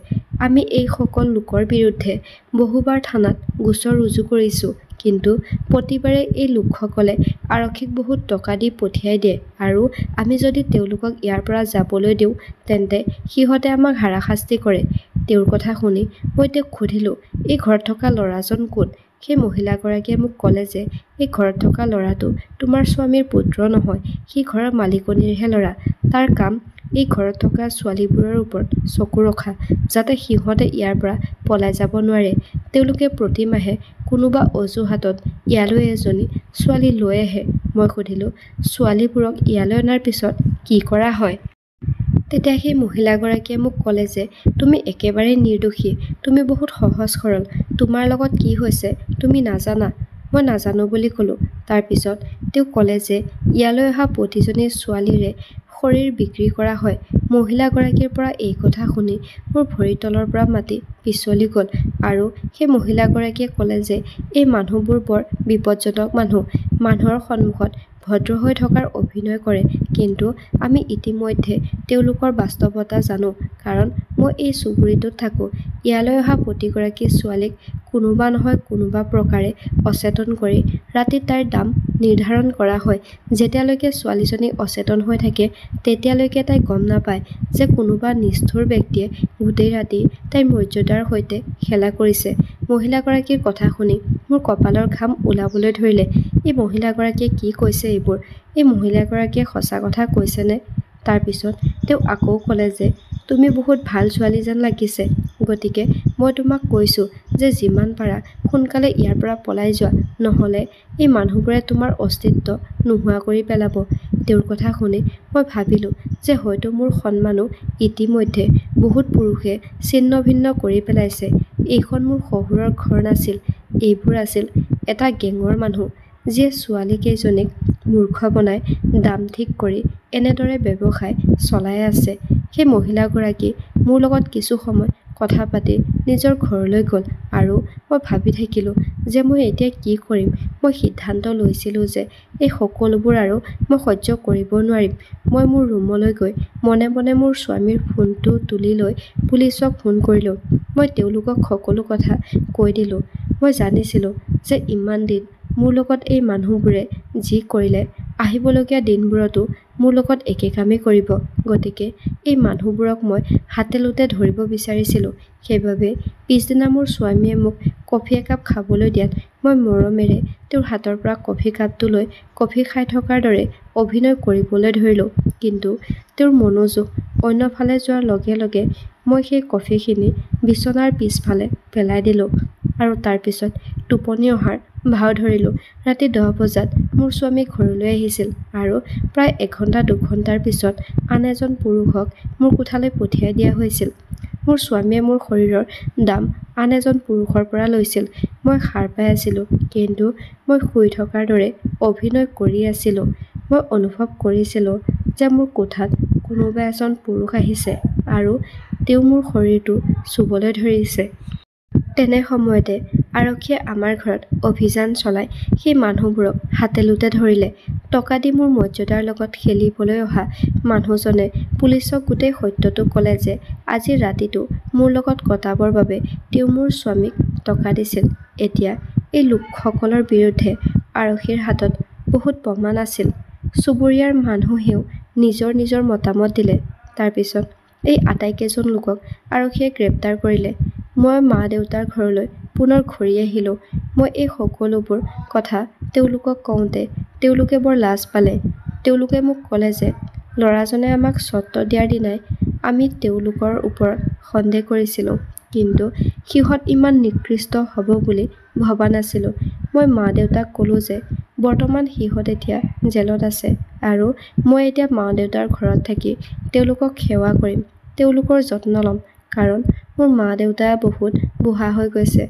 আমি এই সকল লোকৰ বিৰুদ্ধে বহুবাৰ থানাত গোচৰ ৰুজু কৰিছোঁ, কিন্তু প্ৰতিবাৰে এই লোকসকলে আৰক্ষীক বহুত টকা দি পঠিয়াই দিয়ে আৰু আমি যদি তেওঁলোকক ইয়াৰ পৰা যাবলৈ দিওঁ তেন্তে সিহঁতে আমাক হাৰাশাস্তি কৰে। তেওঁৰ কথা শুনি মই তেওঁক সুধিলোঁ, এই ঘৰত থকা ল'ৰাজন কোন? সেই মহিলাগৰাকীয়ে মোক ক'লে যে এই ঘৰত থকা ল'ৰাটো তোমাৰ স্বামীৰ পুত্ৰ নহয়, সি ঘৰৰ মালিকনীৰহে ল'ৰা। তাৰ কাম এই ঘৰত থকা ছোৱালীবোৰৰ ওপৰত চকু ৰখা, যাতে সিহঁতে ইয়াৰ পৰা পলাই যাব নোৱাৰে। তেওঁলোকে প্ৰতি মাহে কোনোবা অজুহাতত ইয়ালৈ এজনী ছোৱালী লৈ আহে। মই সুধিলোঁ, ছোৱালীবোৰক ইয়ালৈ অনাৰ পিছত কি কৰা হয়? তেতিয়া সেই মহিলাগৰাকীয়ে মোক ক'লে যে তুমি একেবাৰে নিৰ্দোষী, তুমি বহুত সহজ সৰল, তোমাৰ লগত কি হৈছে তুমি নাজানা। মই নাজানো বুলি ক'লোঁ। তাৰপিছত তেওঁ ক'লে যে ইয়ালৈ অহা প্ৰতিজনী ছোৱালীৰে শৰীৰ বিক্ৰী কৰা হয়। মহিলাগৰাকীৰ পৰা এই কথা শুনি মোৰ ভৰিৰ তলৰ পৰা মাটি পিছলি গ'ল আৰু সেই মহিলাগৰাকীয়ে ক'লে যে এই মানুহবোৰ বৰ বিপদজনক মানুহ, মানুহৰ সন্মুখত ভদ্ৰ হৈ থকাৰ অভিনয় কৰে, কিন্তু আমি ইতিমধ্যে তেওঁলোকৰ বাস্তৱতা জানো, কাৰণ মই এই চুবুৰীটোত থাকোঁ। ইয়ালৈ অহা প্ৰতিগৰাকী ছোৱালীক কোনোবা নহয় কোনোবা প্ৰকাৰে অচেতন কৰি ৰাতি তাইৰ দাম নিৰ্ধাৰণ কৰা হয়। যেতিয়ালৈকে ছোৱালীজনী অচেতন হৈ থাকে তেতিয়ালৈকে তাই গম নাপায় যে কোনোবা নিষ্ঠুৰ ব্যক্তিয়ে গোটেই ৰাতি তাইৰ মৰ্যাদাৰ সৈতে খেলা কৰিছে। মহিলাগৰাকীৰ কথা শুনি মোৰ কঁপালৰ ঘাম ওলাবলৈ ধৰিলে। এই মহিলাগৰাকীয়ে কি কৈছে এইবোৰ? এই মহিলাগৰাকীয়ে সঁচা কথা কৈছেনে? তাৰপিছত তেওঁ আকৌ ক'লে যে তুমি বহুত ভাল ছোৱালী যেন লাগিছে, গতিকে মই তোমাক কৈছোঁ যে যিমান পাৰা সোনকালে ইয়াৰ পৰা পলাই যোৱা, নহ'লে এই মানুহবোৰে তোমাৰ অস্তিত্ব নোহোৱা কৰি পেলাব। তেওঁৰ কথা শুনি মই ভাবিলোঁ যে হয়তো মোৰ সন্মানো ইতিমধ্যে বহুত পুৰুষে ছিন্ন ভিন্ন কৰি পেলাইছে। এইখন মোৰ শহুৰৰ ঘৰ নাছিল, এইবোৰ আছিল এটা গেঙৰ মানুহ, যিয়ে ছোৱালী কেইজনীক মূৰ্খ বনাই দাম ঠিক কৰি এনেদৰে ব্যৱসায় চলাই আছে। সেই মহিলাগৰাকী মোৰ লগত কিছু সময় কথা পাতি নিজৰ ঘৰলৈ গ'ল আৰু মই ভাবি থাকিলোঁ যে মই এতিয়া কি কৰিম। মই সিদ্ধান্ত লৈছিলোঁ যে এই সকলোবোৰ আৰু মই সহ্য কৰিব নোৱাৰিম। মই মোৰ ৰুমলৈ গৈ মনে মনে মোৰ স্বামীৰ ফোনটো তুলি লৈ পুলিচক ফোন কৰিলোঁ। মই তেওঁলোকক সকলো কথা কৈ দিলোঁ। মই জানিছিলোঁ যে ইমান দিন মোৰ লগত এই মানুহবোৰে যি কৰিলে আহিবলগীয়া দিনবোৰতো মোৰ লগত একে কামেই কৰিব, গতিকে এই মানুহবোৰক মই হাতে লোটে ধৰিব বিচাৰিছিলোঁ। সেইবাবে পিছদিনা মোৰ স্বামীয়ে মোক কফি একাপ খাবলৈ দিয়াত মই মৰমেৰে তেওঁৰ হাতৰ পৰা কফি কাপটো লৈ কফি খাই থকাৰ দৰে অভিনয় কৰিবলৈ ধৰিলোঁ, কিন্তু তেওঁৰ মনোযোগ অন্যফালে যোৱাৰ লগে লগে মই সেই কফিখিনি বিচনাৰ পিছফালে পেলাই দিলোঁ আৰু তাৰপিছত টোপনি অহাৰ ভাও ধৰিলোঁ। ৰাতি 10 বজাত মোৰ স্বামী ঘৰলৈ আহিছিল আৰু প্ৰায় 1 ঘণ্টা 2 ঘণ্টাৰ পিছত আন এজন পুৰুষক মোৰ কোঠালৈ পঠিয়াই দিয়া হৈছিল। মোৰ স্বামীয়ে মোৰ শৰীৰৰ দাম আন এজন পুৰুষৰ পৰা লৈছিল। মই সাৰ পাই আছিলোঁ, কিন্তু মই শুই থকাৰ দৰে অভিনয় কৰি আছিলোঁ। মই অনুভৱ কৰিছিলোঁ যে মোৰ কোঠাত কোনোবা এজন পুৰুষ আহিছে আৰু তেওঁ মোৰ শৰীৰটো চুবলৈ ধৰিছে। তেনে সময়তে আৰক্ষীয়ে আমাৰ ঘৰত অভিযান চলাই সেই মানুহবোৰক হাতে লোটে ধৰিলে। টকা দি মোৰ মৰ্যাদাৰ লগত খেলিবলৈ অহা মানুহজনে পুলিচক গোটেই সত্যটো ক'লে যে আজিৰ ৰাতিটো মোৰ লগত কটাবৰ বাবে তেওঁ মোৰ স্বামীক টকা দিছিল। এতিয়া এই লোকসকলৰ বিৰুদ্ধে আৰক্ষীৰ হাতত বহুত প্ৰমাণ আছিল। চুবুৰীয়াৰ মানুহেও নিজৰ নিজৰ মতামত দিলে। তাৰপিছত এই আটাইকেইজন লোকক আৰক্ষীয়ে গ্ৰেপ্তাৰ কৰিলে। মই মা-দেউতাৰ ঘৰলৈ পুনৰ ঘূৰি আহিলোঁ। মই এই সকলোবোৰ কথা তেওঁলোকক কওঁতে তেওঁলোকে বৰ লাজ পালে। তেওঁলোকে মোক ক'লে যে ল'ৰাজনে আমাক চৰ্ত দিয়াৰ দিনাই আমি তেওঁলোকৰ ওপৰত সন্দেহ কৰিছিলোঁ, কিন্তু সিহঁত ইমান নিকৃষ্ট হ'ব বুলি ভবা নাছিলোঁ। মই মা-দেউতাক ক'লোঁ যে বৰ্তমান সিহঁত এতিয়া জেলত আছে আৰু মই এতিয়া মা-দেউতাৰ ঘৰত থাকি তেওঁলোকক সেৱা কৰিম, তেওঁলোকৰ যত্ন ল'ম, কাৰণ মোৰ মা-দেউতা বহুত বুঢ়া হৈ গৈছে।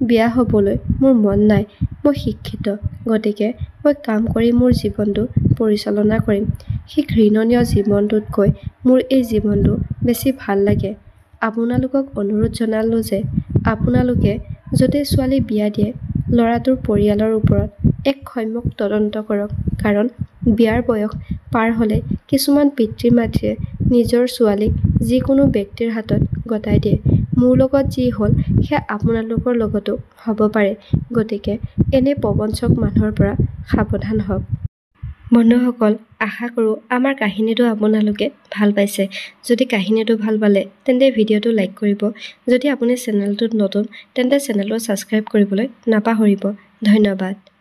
বিয়া হ'বলৈ মোৰ মন নাই। মই শিক্ষিত, গতিকে মই কাম কৰি মোৰ জীৱনটো পৰিচালনা কৰিম। সেই ঘৃণনীয় জীৱনটোতকৈ মোৰ এই জীৱনটো বেছি ভাল লাগে। আপোনালোকক অনুৰোধ জনালোঁ যে আপোনালোকে যদি ছোৱালী বিয়া দিয়ে ল'ৰাটোৰ পৰিয়ালৰ ওপৰত এক সম্যক তদন্ত কৰক, কাৰণ বিয়াৰ বয়স পাৰ হ'লে কিছুমান পিতৃ-মাতৃয়ে নিজৰ ছোৱালীক যিকোনো ব্যক্তিৰ হাতত গতাই দিয়ে। মোৰ লগত যি হ'ল সেয়া আপোনালোকৰ লগতো হ'ব পাৰে। গতিকে এনে প্ৰবঞ্চক মানুহৰ পৰা সাৱধান হওক। বন্ধুসকল, আশা কৰোঁ আমাৰ কাহিনীটো আপোনালোকে ভাল পাইছে। যদি কাহিনীটো ভাল পালে তেন্তে ভিডিঅ'টো লাইক কৰিব। যদি আপুনি চেনেলটোত নতুন তেন্তে চেনেলটো ছাবস্ক্ৰাইব কৰিবলৈ নাপাহৰিব। ধন্যবাদ।